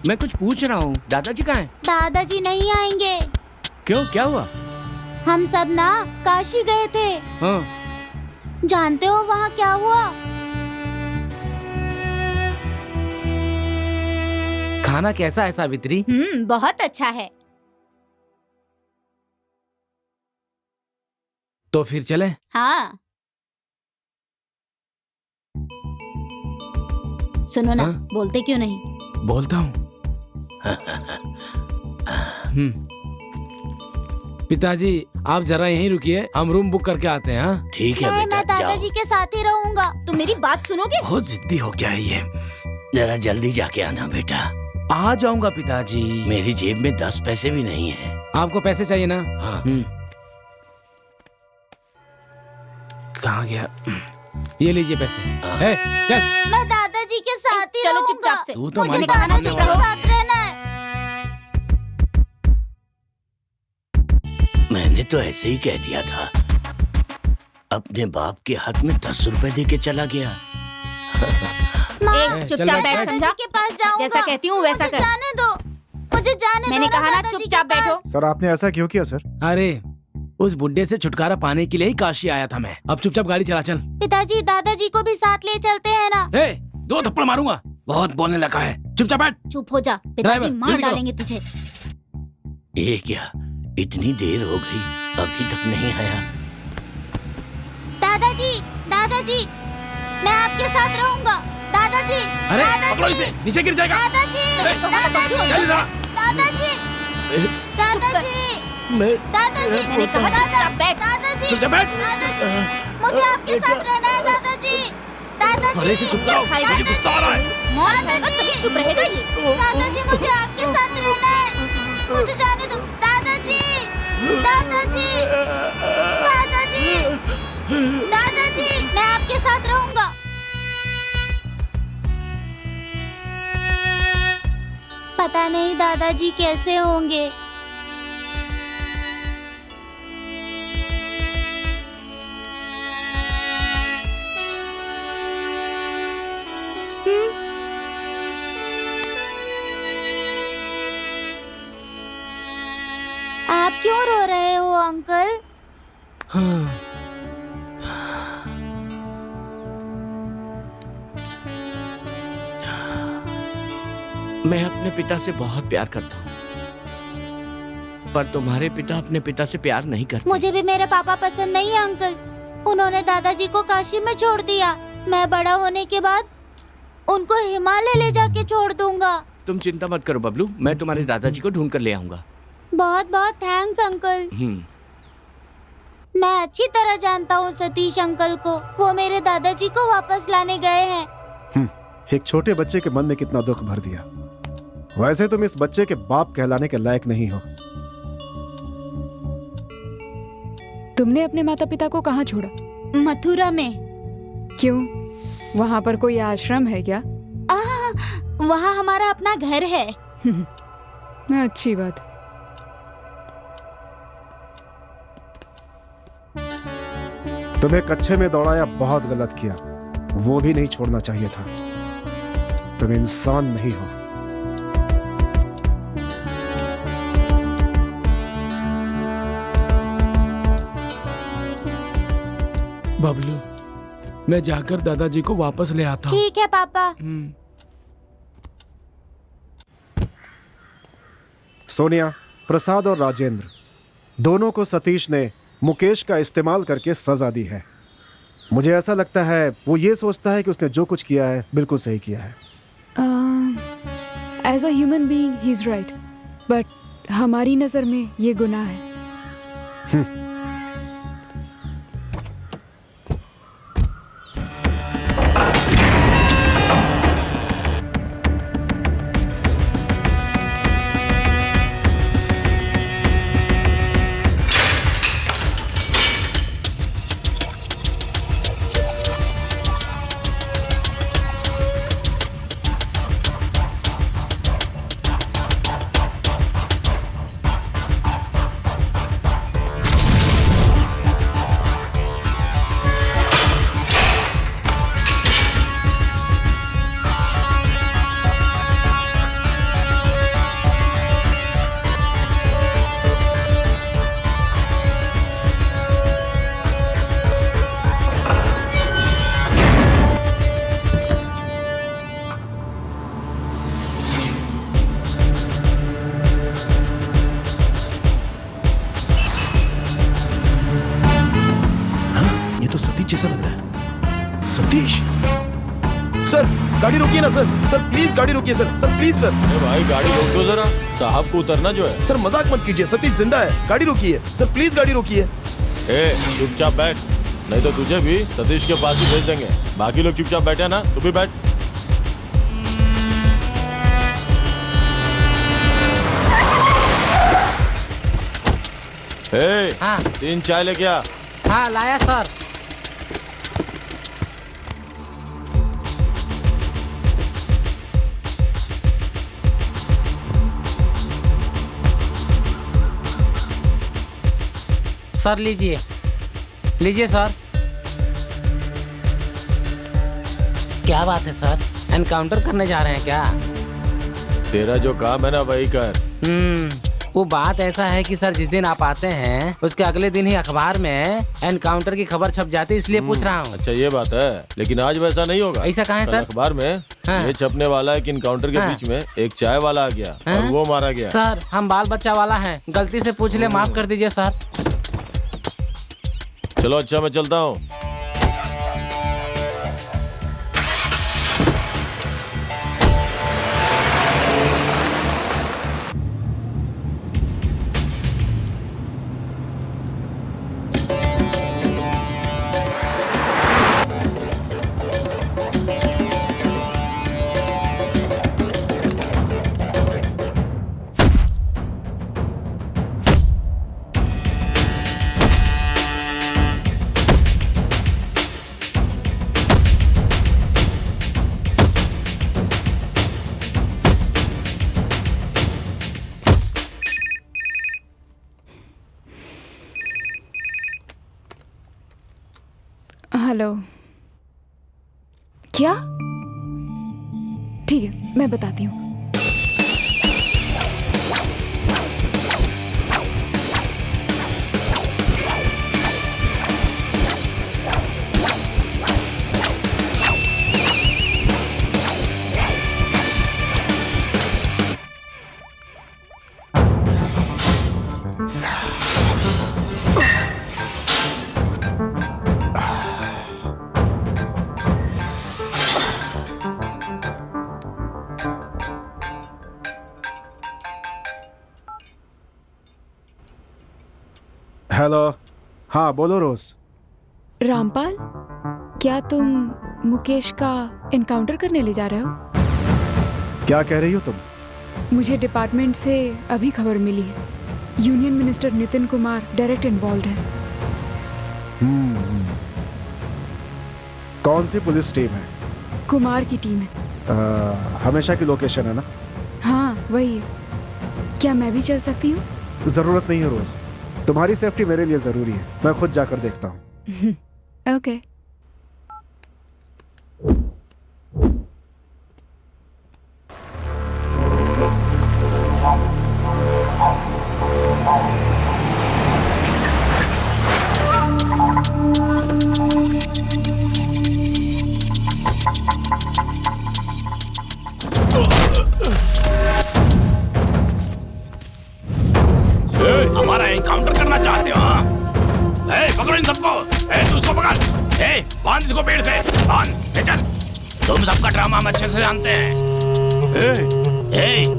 मैं कुछ पूछ रहा हूँ, दादाजी कहाँ हैं? दादाजी नहीं आएंगे। क्यों, क्या हुआ? हम सब ना काशी गए थे। हाँ। जानते हो वहाँ क्या हुआ? खाना कैसा है सावित्री? बहुत अच्छा है। तो फिर चले? हाँ सुनो ना, बोलते क्यों नहीं? बोलता हूँ। पिताजी आप जरा यहीं रुकिए, हम रूम बुक करके आते हैं। हाँ ठीक है मैं बेटा, जाओ। दादाजी के साथ ही रहूंगा। तुम मेरी बात सुनोगे? बहुत जिद्दी हो गया है ये। जरा जल्दी जाके आना बेटा। आ जाऊंगा पिताजी। मेरी जेब में 10 पैसे भी नहीं है। आपको पैसे चाहिए ना? हाँ। कहाँ गया? ये लीजिए पैसे। है, चल। मैं दादाजी के साथ ही चलो रहूंगा। चुपचाप से। तू तो मुझे मन दादाजी मानने के वाला। साथ रहना है। मैंने तो ऐसे ही कह दिया था। अपने बाप के हाथ में 10 रुपए दे के चला गया। माँ, चुपचाप बैठ, समझा? दादाजी के पास जाऊंगा। जैसा कहती हूँ वैसा मुझे कर। जाने दो, मुझे जाने दो। मैंने कहा ना दादाजी चुपचाप के पास। बैठो। सर आपने ऐसा क्यों किया सर? अरे उस बुड्ढे से छुटकारा पाने के लिए ही काशी आया था मैं। अब चुपचाप गाड़ी चला, चल। पिताजी दादाजी को भी साथ ले चलते हैं ना? ए, 2 थप्पड़ मारूंगा। बहुत बोलने लगा है। चुपचाप बैठ। चुप हो जा, पिताजी ड्राइवर, मार जल्दी करो। डालेंगे तुझे। ये क्या, इतनी देर हो गई अभी तक नहीं आया। दादाजी, दादाजी, मैं आपके साथ रहूंगा। दादाजी, अरे दादाजी, पकड़ो इसे, नीचे गिर जाएगा। दादाजी, दादाजी, चल इधर। दादाजी, दादाजी, दादाजी, मैंने कहा चुपचाप बैठ। दादाजी, चुपचाप बैठ। दादाजी, मुझे आपके साथ रहना है दादाजी। दादाजी, अरे इसे चुप कराओ, मुझे गुस्सा आ रहा है। मौत होगा तभी चुप रहेगा ये। दादाजी मुझे आपके साथ रहना है, मुझे जाने दो। दादाजी, दादाजी, दादाजी, दादाजी, मैं आपके साथ रहूंगा। पता नहीं दादाजी कैसे होंगे। आप क्यों रो रहे हो अंकल? मैं अपने पिता से बहुत प्यार करता हूँ, पर तुम्हारे पिता अपने पिता से प्यार नहीं करते। मुझे भी मेरे पापा पसंद नहीं है अंकल। उन्होंने दादाजी को काशी में छोड़ दिया। मैं बड़ा होने के बाद उनको हिमालय ले जाके छोड़ दूंगा। तुम चिंता मत करो बबलू, मैं तुम्हारे दादाजी को ढूंढ कर ले आऊंगा। बहुत बहुत थैंक्स अंकल। मैं अच्छी तरह जानता हूँ सतीश अंकल को। वो मेरे दादाजी को वापस लाने गए हैं। एक छोटे बच्चे के मन में कितना दुख भर दिया। वैसे तुम इस बच्चे के बाप कहलाने के लायक नहीं हो। तुमने अपने माता पिता को कहाँ छोड़ा? मथुरा में। क्यों? वहाँ पर कोई आश्रम है क्या? वहाँ हमारा अपना घर है। अच्छी बात। तुम्हें कच्चे में दौड़ाया बहुत गलत किया। वो भी नहीं छोड़ना चाहिए था। तुम इंसान नहीं हो। बबलू, मैं जाकर दादाजी को वापस ले आता हूँ। ठीक है पापा। सोनिया, प्रसाद और राजेंद्र दोनों को सतीश ने मुकेश का इस्तेमाल करके सजा दी है। मुझे ऐसा लगता है वो ये सोचता है कि उसने जो कुछ किया है बिल्कुल सही किया है। As a human being he is right, but हमारी नजर में ये गुनाह है। कैसा लग रहा है? सतीश सर, गाड़ी रोकिए ना सर। सर प्लीज गाड़ी रोकिए सर। Sir please sir. भाई गाड़ी रोक दो जरा, साहब को उतरना जो है। सर मजाक मत कीजिए, सतीश जिंदा है, गाड़ी रोकिए सर, प्लीज गाड़ी रोकिए। चुपचाप बैठ, नहीं तो तुझे भी सतीश के पास ही भेज देंगे। बाकी लोग चुपचाप बैठे ना, तू भी बैठ। हाँ। 3 चाय लेके आ। हाँ लाया सर। सर लीजिए, लीजिए सर। क्या बात है सर, एनकाउंटर करने जा रहे हैं क्या? तेरा जो काम है ना वही कर। वो बात ऐसा है कि सर जिस दिन आप आते हैं उसके अगले दिन ही अखबार में एनकाउंटर की खबर छप जाती है, इसलिए पूछ रहा हूँ। अच्छा ये बात है, लेकिन आज वैसा नहीं होगा। ऐसा कहाँ है सर? अखबार में ये छपने वाला है कि इनकाउंटर के बीच में एक चाय वाला आ गया और वो मारा गया। सर हम बाल बच्चा वाला हैं, गलती से पूछ ले, माफ कर दीजिए सर। चलो अच्छा मैं चलता हूँ। हेलो। क्या? ठीक है मैं बताती हूँ। हेलो। हाँ बोलो रोज। रामपाल, क्या तुम मुकेश का एनकाउंटर करने ले जा रहे हो? क्या कह रही हो तुम? मुझे डिपार्टमेंट से अभी खबर मिली है, union minister Nitin Kumar direct involve है। कौन सी पुलिस टीम है? कुमार की टीम है। हमेशा की लोकेशन है ना? हाँ वही है। क्या मैं भी चल सकती हूँ? जरूरत नहीं है रोज, तुम्हारी सेफ्टी मेरे लिए जरूरी है, मैं खुद जाकर देखता हूँ। ओके। हमारा एनकाउंटर करना चाहते हो? पकड़ो इन सबको। तू उसको पकड़, बांध इसको पेड़ से, बांध चल। तुम सबका ड्रामा हम अच्छे से जानते हैं।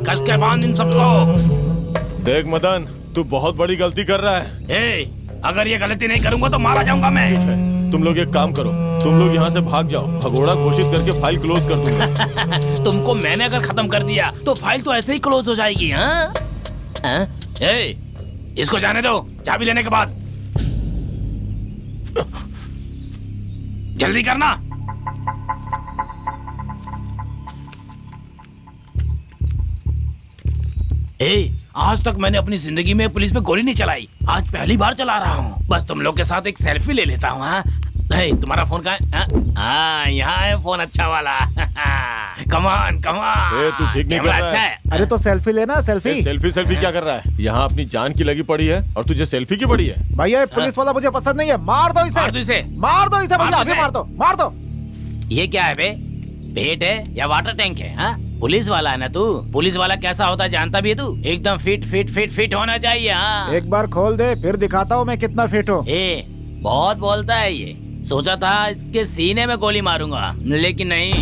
कस के बांध इन सबको। देख मदन, तू बहुत बड़ी गलती कर रहा है। अगर ये गलती नहीं करूंगा तो मारा जाऊंगा मैं। तुम लोग एक काम करो, तुम लोग यहाँ से भाग जाओ, भगोड़ा घोषित करके फाइल क्लोज कर दूंगा। तुमको मैंने अगर खत्म कर दिया तो फाइल तो ऐसे ही क्लोज हो जाएगी। हाँ? इसको जाने दो, चाबी लेने के बाद। जल्दी करना। आज तक मैंने अपनी जिंदगी में पुलिस पे गोली नहीं चलाई, आज पहली बार चला रहा हूँ। बस तुम लोग के साथ एक सेल्फी ले लेता हूँ। हाँ, तुम्हारा फोन कहाँ है? हाँ यहाँ है फोन, अच्छा वाला। कमान कमान। तू ठीक नहीं कर रहा है। अच्छा है। अरे तो सेल्फी लेना। सेल्फी सेल्फी क्या कर रहा है? यहाँ अपनी जान की लगी पड़ी है और तुझे सेल्फी की पड़ी है? भैया पुलिस वाला मुझे पसंद नहीं है, मार दो इसे। मार दो इसे। मार दो इसे भैया, अभी मार दो, मार दो। ये क्या है बे? पेट है या वाटर टैंक है? हाँ पुलिस वाला है ना तू? पुलिस वाला कैसा होता है जानता भी है तू? एकदम फिट फिट फिट फिट होना चाहिए। हाँ एक बार खोल दे फिर दिखाता हूँ मैं कितना फिट हूँ। बहुत बोलता है ये। सोचा था इसके सीने में गोली मारूंगा, लेकिन नहीं।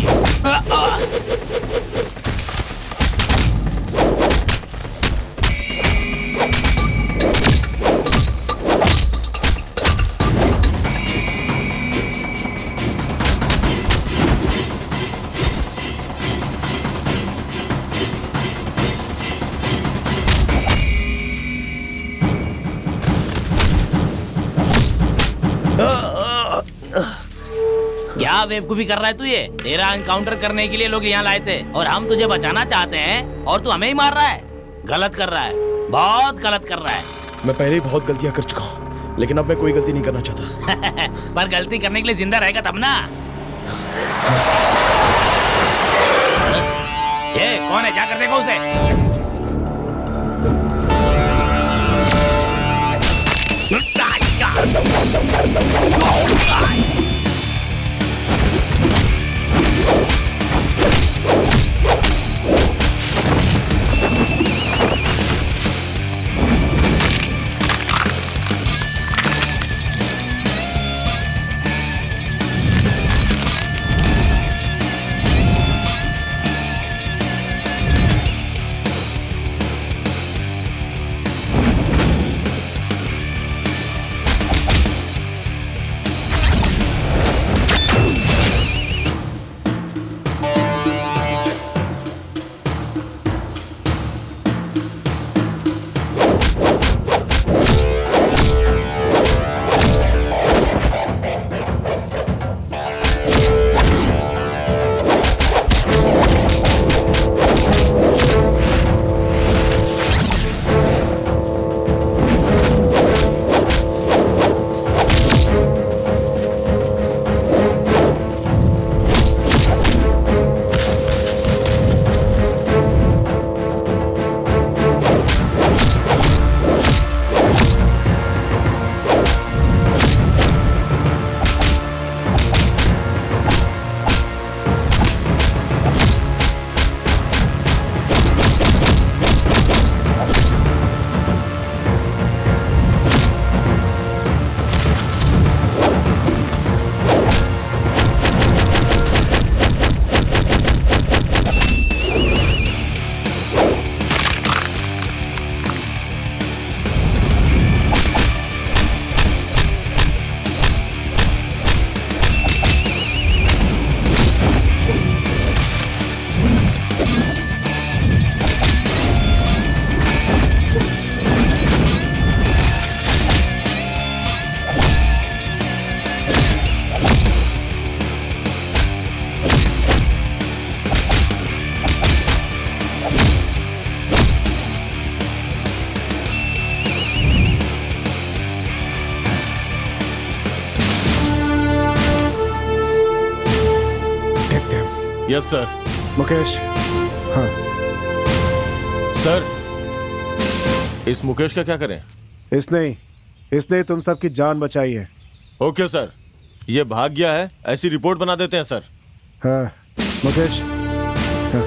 क्या बेवकूफी कर रहा है तू? ये तेरा एनकाउंटर करने के लिए लोग यहाँ लाए थे और हम तुझे बचाना चाहते हैं और तू हमें ही मार रहा है। गलत कर रहा है, बहुत गलत कर रहा है। मैं पहले ही बहुत गलतियां कर चुका हूँ, लेकिन अब मैं कोई गलती नहीं करना चाहता। पर गलती करने के लिए जिंदा रहेगा तब ना। ये कौन है? क्या कर देगा उसे? Yes sir. मुकेश। हाँ सर, इस मुकेश का क्या करें? इसने तुम सबकी जान बचाई है। ओके सर, ये भाग गया है, ऐसी रिपोर्ट बना देते हैं सर। हाँ मुकेश। हाँ।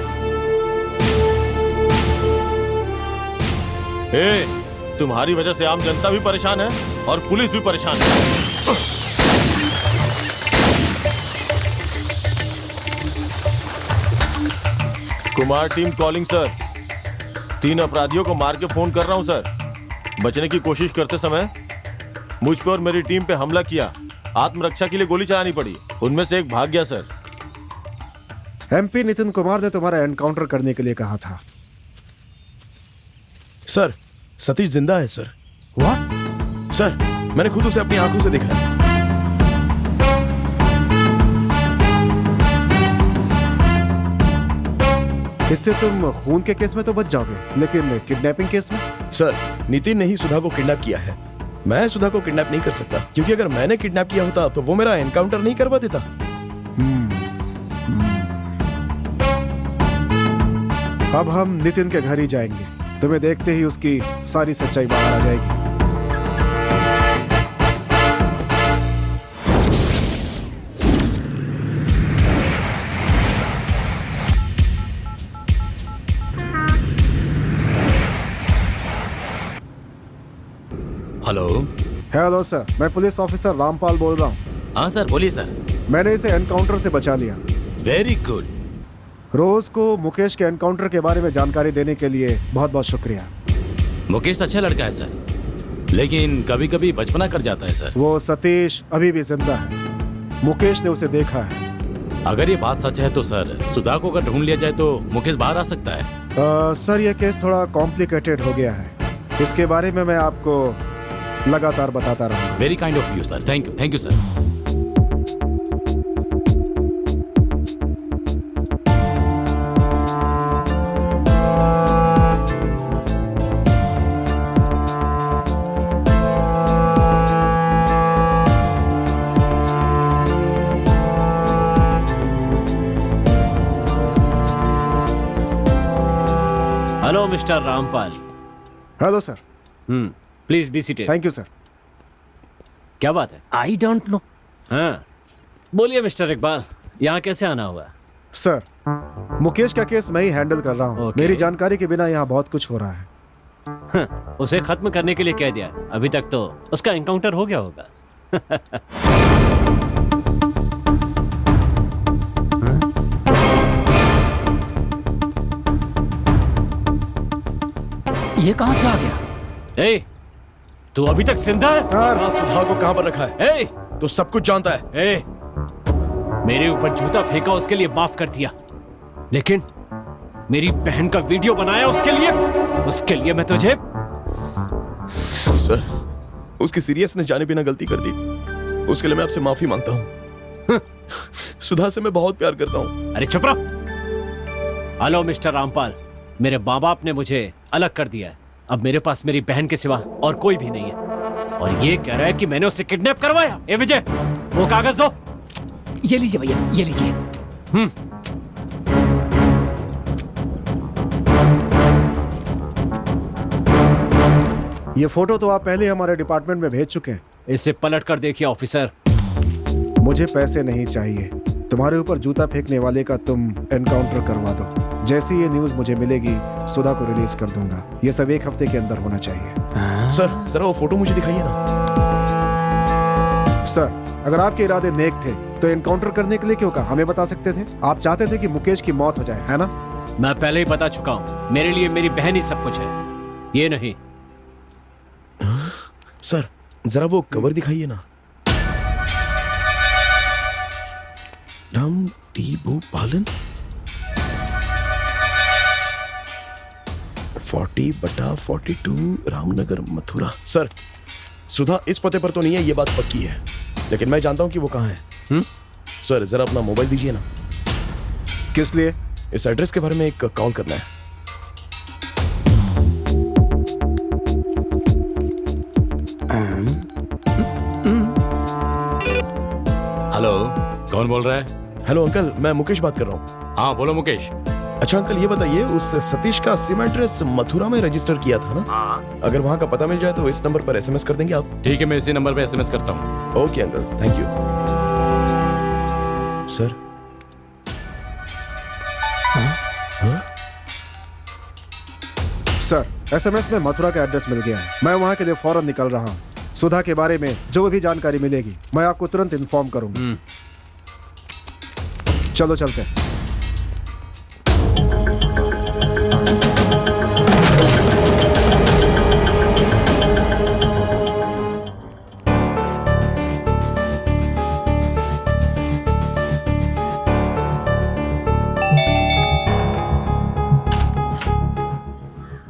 तुम्हारी वजह से आम जनता भी परेशान है और पुलिस भी परेशान है। Kumar team calling sir. 3 अपराधियों को मार के फोन कर रहा हूं सर। बचने की कोशिश करते समय मुझ पे और मेरी टीम पे हमला किया। आत्मरक्षा के लिए गोली चलानी पड़ी। उनमें से एक भाग गया सर। एमपी नितिन कुमार ने तुम्हारा एनकाउंटर करने के लिए कहा था। सर, सतीश जिंदा है सर। व्हाट? सर, मैंने खुद उसे अपनी आंखों से देखा है। इससे तुम खून के केस में तो बच जाओगे, लेकिन किडनैपिंग केस में? सर, नितिन ने ही सुधा को किडनैप किया है। मैं सुधा को किडनैप नहीं कर सकता, क्योंकि अगर मैंने किडनैप किया होता तो वो मेरा एनकाउंटर नहीं करवा देता। अब हम नितिन के घर ही जाएंगे। तुम्हें देखते ही उसकी सारी सच्चाई बाहर आ जाएगी। हेलो। हेलो सर, मैं पुलिस ऑफिसर रामपाल बोल रहा हूँ। हाँ सर, बोलिए सर। मैंने इसे एनकाउंटर से बचा लिया। Very good. रोज को मुकेश के एनकाउंटर के बारे में जानकारी देने के लिए बहुत बहुत शुक्रिया। मुकेश अच्छा लड़का है सर, लेकिन कभी कभी बचपना कर जाता है सर। वो सतीश अभी भी जिंदा है। मुकेश ने उसे देखा है। अगर ये बात सच है तो सर, सुधा को अगर ढूंढ लिया जाए तो मुकेश बाहर आ सकता है। सर, यह केस थोड़ा कॉम्प्लिकेटेड हो गया है। इसके बारे में मैं आपको लगातार बताता रहूंगा। Very kind of you sir. Thank you sir. Hello mister Rampal. Hello sir. Please be seated. Thank you sir. क्या बात है? I don't know. हाँ, बोलिए मिस्टर इकबाल, यहाँ कैसे आना हुआ? सर, मुकेश का केस मैं ही हैंडल कर रहा हूँ। मेरी जानकारी के बिना यहाँ बहुत कुछ हो रहा है। हाँ, उसे खत्म करने के लिए कह दिया। अभी तक तो उसका एनकाउंटर हो गया होगा। ये कहां से आ गया? ए, तू अभी तक जिंदा है? सर, सुधा को कहां पर रखा है? ए, तो सब कुछ जानता है। ए, मेरे ऊपर जूता फेंका उसके लिए माफ कर दिया, लेकिन मेरी बहन का वीडियो बनाया उसके लिए मैं तुझे। सर, उसकी सीरियस ने जाने बिना गलती कर दी, उसके लिए मैं आपसे माफी मांगता हूँ। सुधा से मैं बहुत प्यार करता हूँ। अरे चुप रहो। हेलो मिस्टर रामपाल, मेरे माँ बाप ने मुझे अलग कर दिया है। अब मेरे पास मेरी बहन के सिवा और कोई भी नहीं है, और ये कह रहा है कि मैंने उसे किडनैप करवाया। ए विजय, वो कागज दो। ये लीजिए भैया, ये लीजिए। ये फोटो तो आप पहले हमारे डिपार्टमेंट में भेज चुके हैं। इसे पलट कर देखिए ऑफिसर। मुझे पैसे नहीं चाहिए। तुम्हारे ऊपर जूता फेंकने वाले का तुम एनकाउंटर करवा दो। जैसी ये न्यूज मुझे मिलेगी, सुधा को रिलीज कर दूंगा। ये सब 1 हफ्ते के अंदर होना चाहिए। सर, जरा वो फोटो मुझे दिखाइए ना। सर, अगर आपके इरादे नेक थे तो एनकाउंटर करने के लिए क्यों कहा? हमें बता सकते थे। आप चाहते थे कि मुकेश की मौत हो जाए, है ना? मैं पहले ही बता चुका हूँ, मेरे लिए मेरी बहन ही सब कुछ है, ये नहीं। सर, जरा वो कवर दिखाइए ना। राम टी भूपालन 40/42 रामनगर मथुरा। सर, सुधा इस पते पर तो नहीं है, ये बात पक्की है, लेकिन मैं जानता हूं कि वो कहां है। सर, जरा अपना मोबाइल दीजिए ना। किस लिए? इस एड्रेस के बारे में एक कॉल करना है। हेलो, कौन बोल रहा है? हेलो अंकल, मैं मुकेश बात कर रहा हूँ। हाँ बोलो मुकेश। अच्छा अंकल, ये बताइए, उस सतीश का सिम एड्रेस मथुरा में रजिस्टर किया था ना? हाँ। अगर वहां का पता मिल जाए तो इस नंबर पर एसएमएस कर देंगे आप? ठीक है, मैं इसी नंबर पे एसएमएस करता हूँ। Okay uncle, thank you. Sir, sir, SMS में मथुरा का एड्रेस मिल गया है। मैं वहां के लिए फौरन निकल रहा हूँ। सुधा के बारे में जो भी जानकारी मिलेगी मैं आपको तुरंत इन्फॉर्म करूंगा। चलो चलते हैं।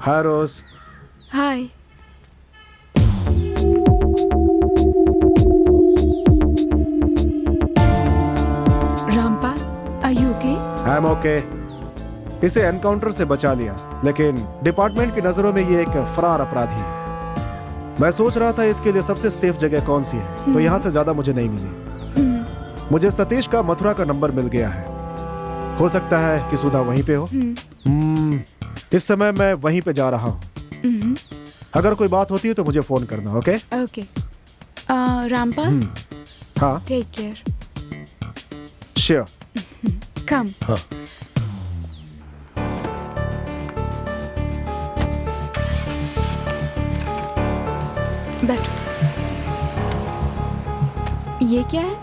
Hi Rose. Hi. Rampal, are you okay? I am okay. इसे एनकाउंटर से बचा लिया, लेकिन डिपार्टमेंट की नजरों में ये एक फरार अपराधी है। मैं सोच रहा था इसके लिए सबसे सेफ जगह कौन सी है, तो यहाँ से ज्यादा मुझे नहीं मिली। मुझे सतीश का मथुरा का नंबर मिल गया है। हो सकता है कि सुधा वहीं पे हो। इस समय मैं वहीं पे जा रहा हूँ। अगर कोई बात होती है तो मुझे फोन करना। Okay okay. रामपाल, हाँ, टेक केयर। श्योर। कम। हाँ। बैठो। ये क्या है?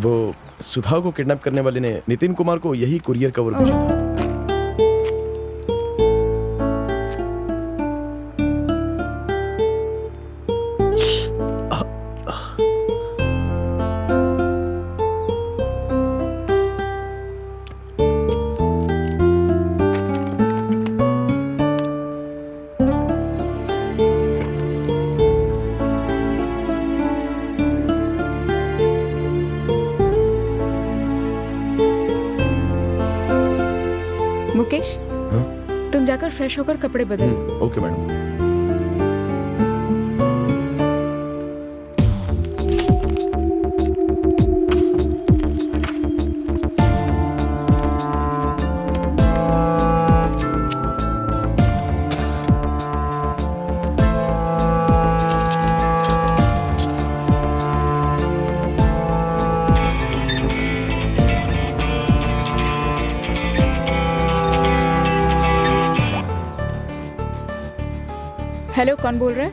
वो सुधा को किडनैप करने वाले ने नितिन कुमार को यही कुरियर कवर भेजा था। मुकेश, तुम जाकर फ्रेश होकर कपड़े बदल लो। Okay madam. हेलो, कौन बोल रहा है?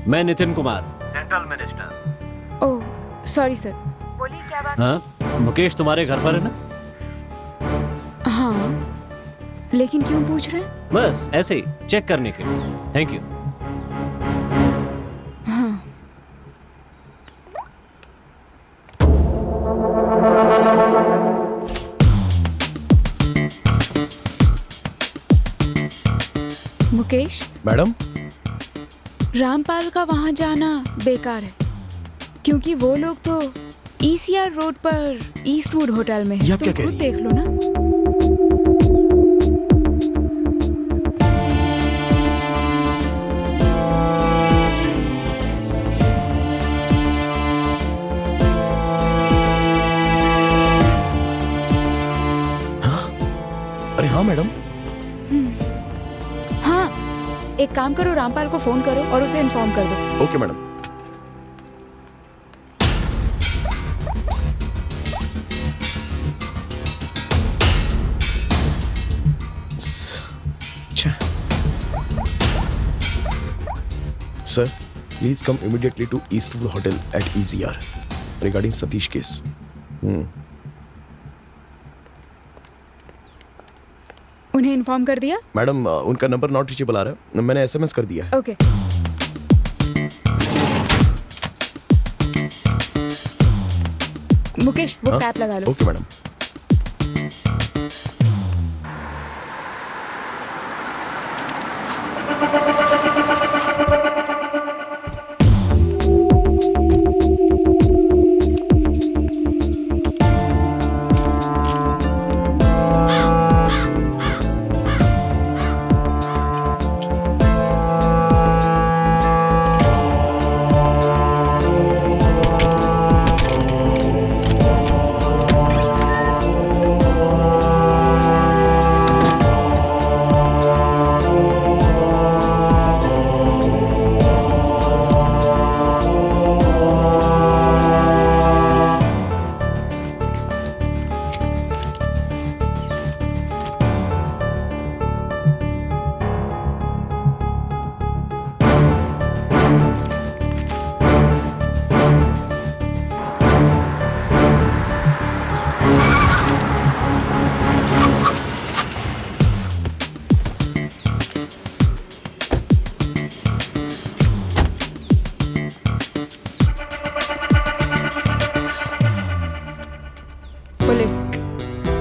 मैं Nitin Kumar. Central minister. Oh sorry sir. बोलिए क्या बात? हाँ, मुकेश तुम्हारे घर पर है ना? हाँ, लेकिन क्यों पूछ रहे हैं? बस ऐसे ही चेक करने के लिए। Thank you. हाँ। मुकेश, मैडम, रामपाल का वहां जाना बेकार है, क्योंकि वो लोग तो ECR रोड पर ईस्टवुड होटल में ये है। आप क्या तुम कह खुद रही देख लो ना। अरे हाँ मैडम। हाँ, एक काम करो, रामपाल को फोन करो और उसे इन्फॉर्म कर दो। Okay madam. Sir, please come immediately to Eastwood Hotel at ECR regarding Satish case. उन्हें इन्फॉर्म कर दिया? मैडम, उनका नंबर नॉट रीचेबल आ रहा है। मैंने SMS कर दिया है। ओके। मुकेश, वो कैप लगा लो। Okay madam.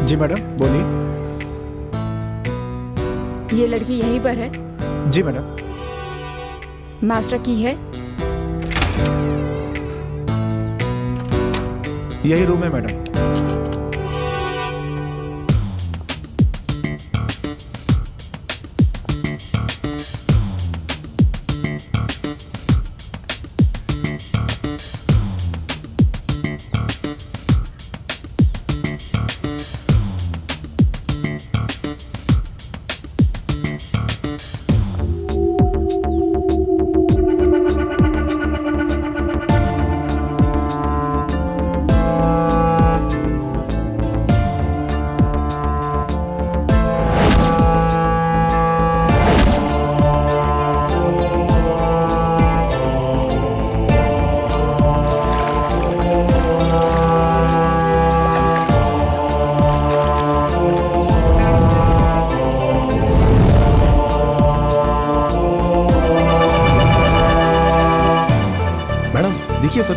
जी मैडम, बोलिए। ये लड़की यहीं पर है? जी मैडम। मास्टर की है? यही रूम है मैडम।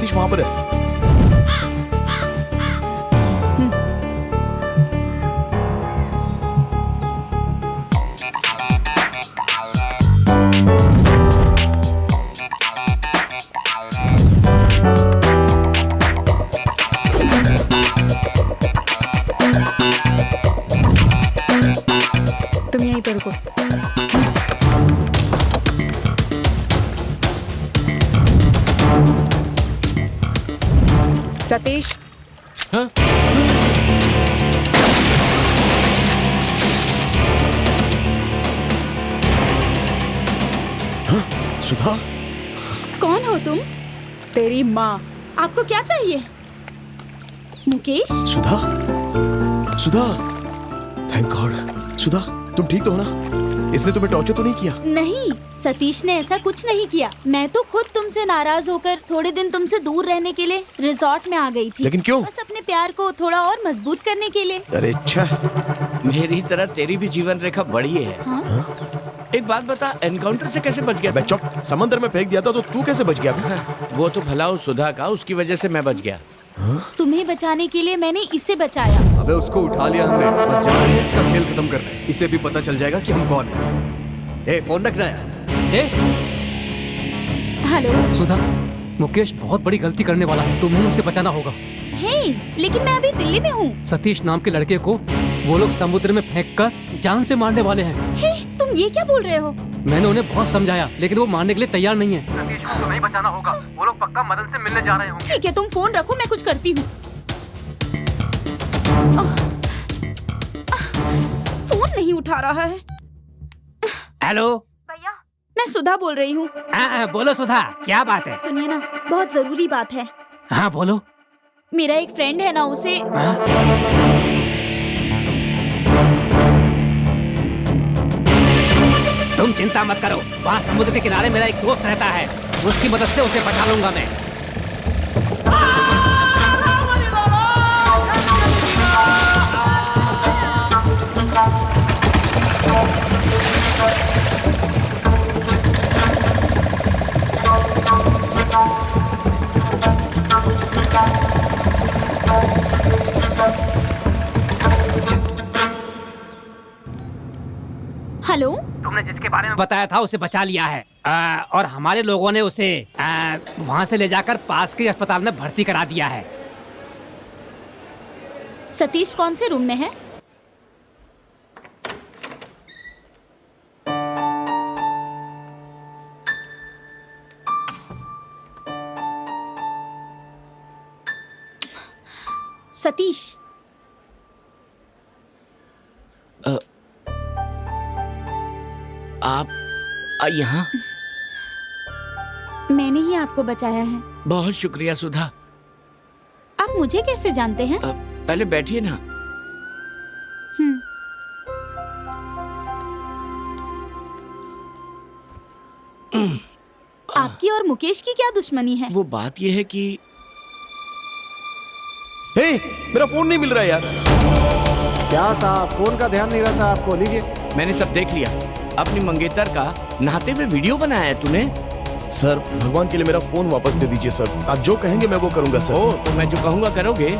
सतीश वहां पर है। तुम यहीं पर रुको। सतीश। हाँ? सुधा, कौन हो तुम? तेरी माँ। आपको क्या चाहिए? मुकेश? सुधा, सुधा, थैंक गॉड। सुधा, तुम ठीक तो हो ना? इसने तुम्हें टॉर्चर तो नहीं किया? नहीं, सतीश ने ऐसा कुछ नहीं किया। मैं तो खुद तुमसे नाराज होकर थोड़े दिन तुमसे दूर रहने के लिए रिजॉर्ट में आ गई थी। लेकिन क्यों? बस अपने प्यार को थोड़ा और मजबूत करने के लिए। अरे अच्छा। मेरी तरह तेरी भी जीवन रेखा बड़ी है। हाँ? एक बात बता, एनकाउंटर से कैसे बच गया? मैं चुप, समंदर में फेंक दिया था तो तू कैसे बच गया? वो तो भला उस सुधा का, उसकी वजह से मैं बच गया। तुम्हें बचाने के लिए मैंने इसे बचाया। अबे उसको उठा लिया हमने, बस जा रहे हैं इसका खेल खत्म करने। इसे भी पता चल जाएगा कि हम कौन हैं। ए, फोन रखना है। हेलो सुधा, मुकेश बहुत बड़ी गलती करने वाला है, तुम्हें उसे बचाना होगा। हे, लेकिन मैं अभी दिल्ली में हूँ। सतीश नाम के लड़के को वो लोग समुद्र में फेंककर जान से मारने वाले हैं। हे, तुम ये क्या बोल रहे हो? मैंने उन्हें बहुत समझाया, लेकिन वो मारने के लिए तैयार नहीं है। सतीश को तुम्हें बचाना होगा। वो लोग पक्का मदन से मिलने जा रहे होंगे। ठीक है, तुम फोन रखो, मैं कुछ करती हूँ। फोन नहीं उठा रहा है। हेलो भैया, मैं सुधा बोल रही हूँ। बोलो सुधा, क्या बात है? सुनिए ना, बहुत जरूरी बात है। हाँ बोलो। मेरा एक फ्रेंड है ना, उसे तुम चिंता मत करो, वहाँ समुद्र के किनारे मेरा एक दोस्त रहता है, उसकी मदद से उसे बचा लूंगा मैं। हेलो, तुमने जिसके बारे में बताया था उसे बचा लिया है, और हमारे लोगों ने उसे वहाँ से ले जाकर पास के अस्पताल में भर्ती करा दिया है। सतीश कौन से रूम में है? सतीश, आप यहाँ? मैंने ही आपको बचाया है। बहुत शुक्रिया सुधा। आप मुझे कैसे जानते हैं? पहले बैठिए ना। आपकी और मुकेश की क्या दुश्मनी है? वो बात ये है कि हे, मेरा फोन नहीं मिल रहा यार। क्या साहब, फोन का ध्यान नहीं रहता आपको? लीजिए। मैंने सब देख लिया। अपनी मंगेतर का नहाते हुए वीडियो बनाया है तूने। सर, भगवान के लिए मेरा फोन वापस दे दीजिए सर। आप जो कहेंगे मैं वो करूंगा सर। ओ, तो मैं जो कहूंगा करोगे?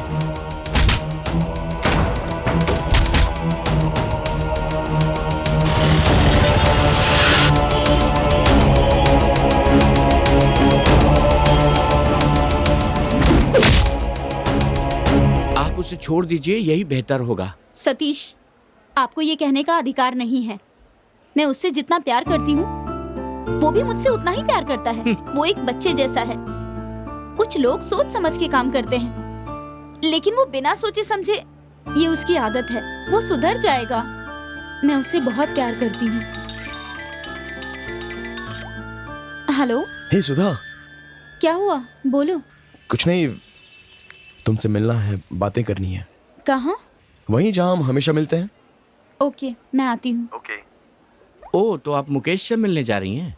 आप उसे छोड़ दीजिए, यही बेहतर होगा। सतीश, आपको ये कहने का अधिकार नहीं है। मैं उससे जितना प्यार करती हूँ, वो भी मुझसे उतना ही प्यार करता है। वो एक बच्चे जैसा है। कुछ लोग सोच समझ के काम करते हैं, लेकिन वो बिना सोचे समझे, ये उसकी आदत है। वो सुधर जाएगा। मैं उससे बहुत प्यार करती हूँ। हेलो। हे सुधा। क्या हुआ? बोलो। कुछ नहीं, तुमसे मिलना है, बातें करनी है। कहाँ? वहीं जहाँ हम हमेशा मिलते हैं। ओके, मैं आती हूँ। ओ, तो आप मुकेश से मिलने जा रही हैं?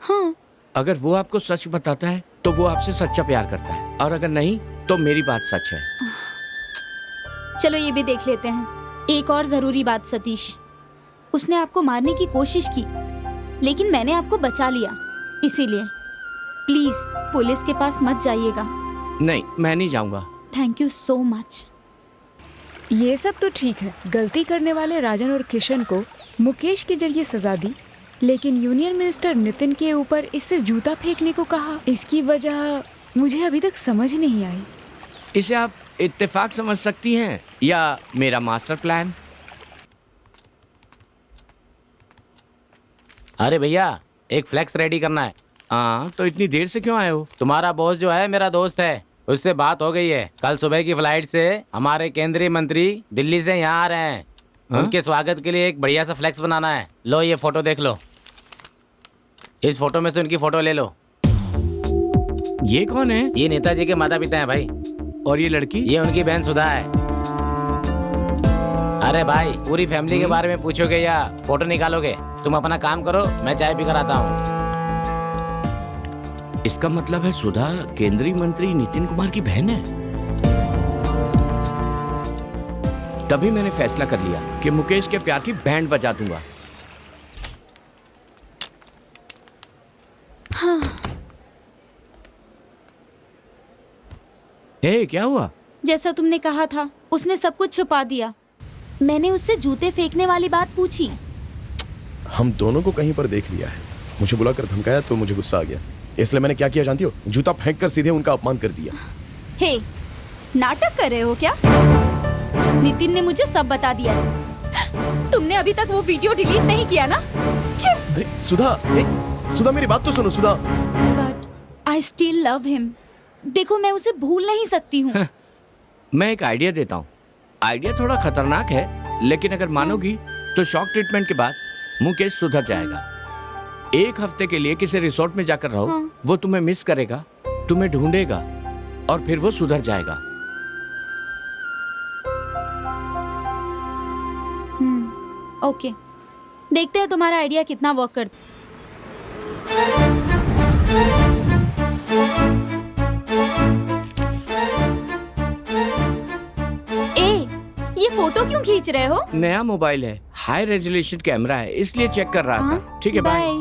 हाँ। अगर वो आपको सच बताता है तो वो आपसे सच्चा प्यार करता है, और अगर नहीं तो मेरी बात सच है। चलो ये भी देख लेते हैं। एक और जरूरी बात सतीश, उसने आपको मारने की कोशिश की, लेकिन मैंने आपको बचा लिया। इसीलिए प्लीज पुलिस के पास मत जाइएगा। नहीं, मैं नहीं जाऊंगा। Thank you so much. ये सब तो ठीक है, गलती करने वाले राजन और किशन को मुकेश के जरिए सजा दी, लेकिन यूनियन मिनिस्टर नितिन के ऊपर इससे जूता फेंकने को कहा। इसकी वजह मुझे अभी तक समझ नहीं आई। इसे आप इत्तेफाक समझ सकती हैं या मेरा मास्टर प्लान। अरे भैया, एक फ्लेक्स रेडी करना है। हाँ, तो इतनी देर से क्यों आए हो? तुम्हारा बॉस जो है मेरा दोस्त है, उससे बात हो गई है। कल सुबह की फ्लाइट से हमारे केंद्रीय मंत्री दिल्ली से यहाँ आ रहे हैं। उनके स्वागत के लिए एक बढ़िया सा फ्लेक्स बनाना है। लो ये फोटो देख लो, इस फोटो में से उनकी फोटो ले लो। ये कौन है? ये नेताजी के माता पिता हैं भाई। और ये लड़की? ये उनकी बहन सुधा है। अरे भाई, पूरी फैमिली के बारे में पूछोगे या फोटो निकालोगे? तुम अपना काम करो, मैं चाय पी कर आता हूँ। इसका मतलब है सुधा केंद्रीय मंत्री नितिन कुमार की बहन है। तभी मैंने फैसला कर लिया कि मुकेश के प्यार की बैंड बजा दूंगा। हाँ। क्या हुआ? जैसा तुमने कहा था, उसने सब कुछ छुपा दिया। मैंने उससे जूते फेंकने वाली बात पूछी। हम दोनों को कहीं पर देख लिया है। मुझे बुलाकर धमकाया तो मुझे गुस्सा आ गया, इसलिए मैंने क्या किया जानती हो? जूता फेंककर सीधे उनका अपमान कर दिया। हे, नाटक कर रहे हो क्या? नितिन ने मुझे सब बता दिया है। तुमने अभी तक वो वीडियो डिलीट नहीं किया ना? सुधा मेरी बात तो सुनो Sudha. But I still love him. देखो, मैं उसे भूल नहीं सकती हूँ। मैं एक आइडिया देता हूँ। आइडिया थोड़ा खतरनाक है, लेकिन अगर मानोगी तो शॉक ट्रीटमेंट के बाद मुकेश सुधर जाएगा। एक हफ्ते के लिए किसी रिसोर्ट में जाकर रहो। हाँ। वो तुम्हें मिस करेगा, तुम्हें ढूंढेगा और फिर वो सुधर जाएगा। ओके, देखते हैं तुम्हारा आइडिया कितना वर्क करता। ये फोटो क्यों खींच रहे हो? नया मोबाइल है, हाई रेजोल्यूशन कैमरा है, इसलिए चेक कर रहा था। ठीक है, बाय।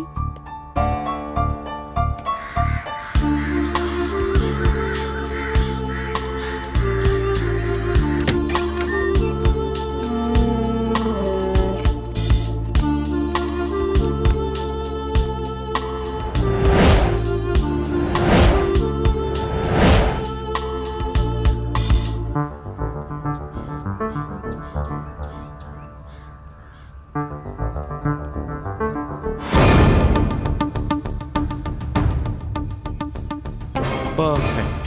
परफेक्ट।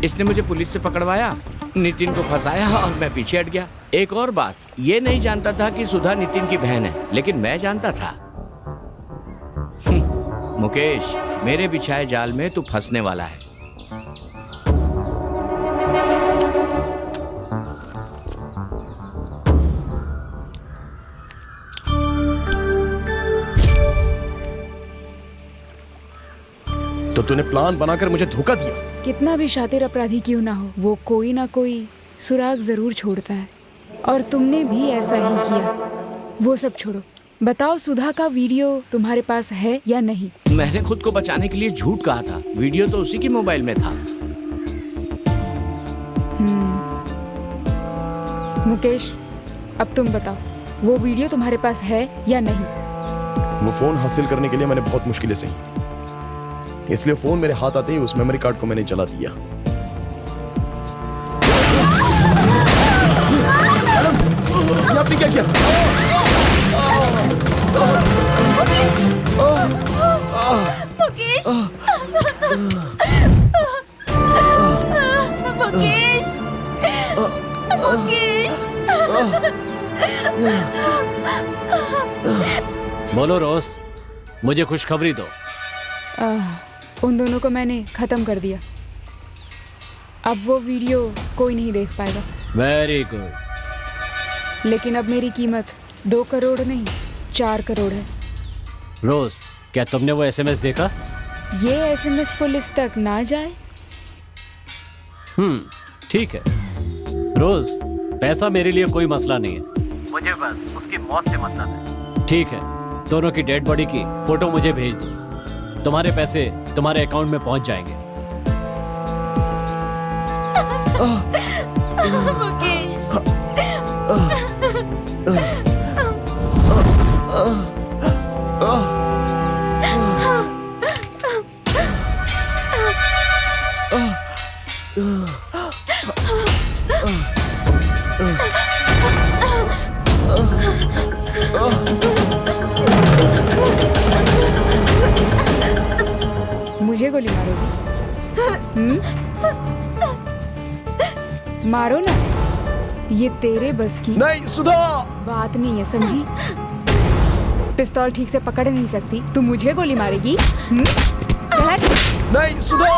इसने मुझे पुलिस से पकड़वाया, नितिन को फंसाया और मैं पीछे हट गया। एक और बात, ये नहीं जानता था कि सुधा नितिन की बहन है, लेकिन मैं जानता था। मुकेश, मेरे बिछाए जाल में तू फंसने वाला है। तो तूने प्लान बनाकर मुझे धोखा दिया। कितना भी शातिर अपराधी क्यों ना हो, वो कोई ना कोई सुराग जरूर छोड़ता है, और तुमने भी ऐसा ही किया। वो सब छोड़ो, बताओ सुधा का वीडियो तुम्हारे पास है या नहीं? मैंने खुद को बचाने के लिए झूठ कहा था। वीडियो तो उसी के मोबाइल में था। मुकेश, अब तुम बताओ, वो वीडियो तुम्हारे पास है या नहीं? वो फोन हासिल करने के लिए मैंने बहुत मुश्किलें सही, इसलिए फोन मेरे हाथ आते ही उस मेमोरी कार्ड को मैंने जला दिया। आपने क्या किया? मुकेश! मुकेश! मुकेश! बोलो रोज, मुझे खुशखबरी दो। उन दोनों को मैंने खत्म कर दिया। अब वो वीडियो कोई नहीं देख पाएगा। Very good. लेकिन अब मेरी कीमत 2 करोड़ नहीं 4 करोड़ है। रोज, क्या तुमने वो एसएमएस देखा? ये एसएमएस पुलिस तक ना जाए? ठीक है रोज, पैसा मेरे लिए कोई मसला नहीं है, मुझे बस उसकी मौत से मतलब है। ठीक है, दोनों की डेड बॉडी की फोटो मुझे भेज दो। तुम्हारे पैसे तुम्हारे अकाउंट में पहुंच जाएंगे। मुझे गोली मारोगी? मारो ना, ये तेरे बस की नहीं सुधा, बात नहीं है, समझी? पिस्तौल ठीक से पकड़ नहीं सकती, तू मुझे गोली मारेगी? चल हट। नहीं सुधा।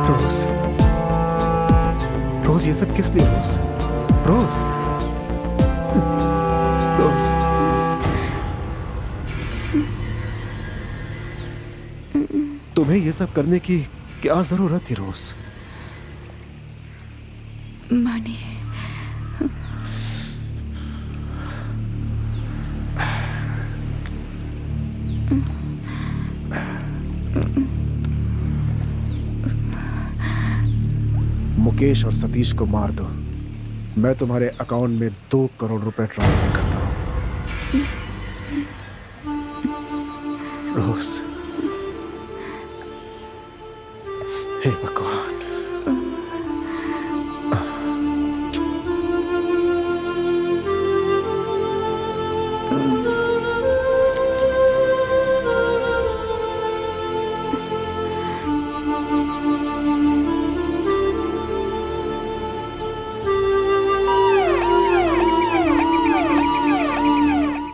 रोज, रोज ये सब किस लिए? रोज, रोज, रोज। तुम्हें ये सब करने की क्या जरूरत थी रोज? माने मुकेश और सतीश को मार दो, मैं तुम्हारे अकाउंट में 2 करोड़ रुपए ट्रांसफर करता हूं। रोज, हे भगवान।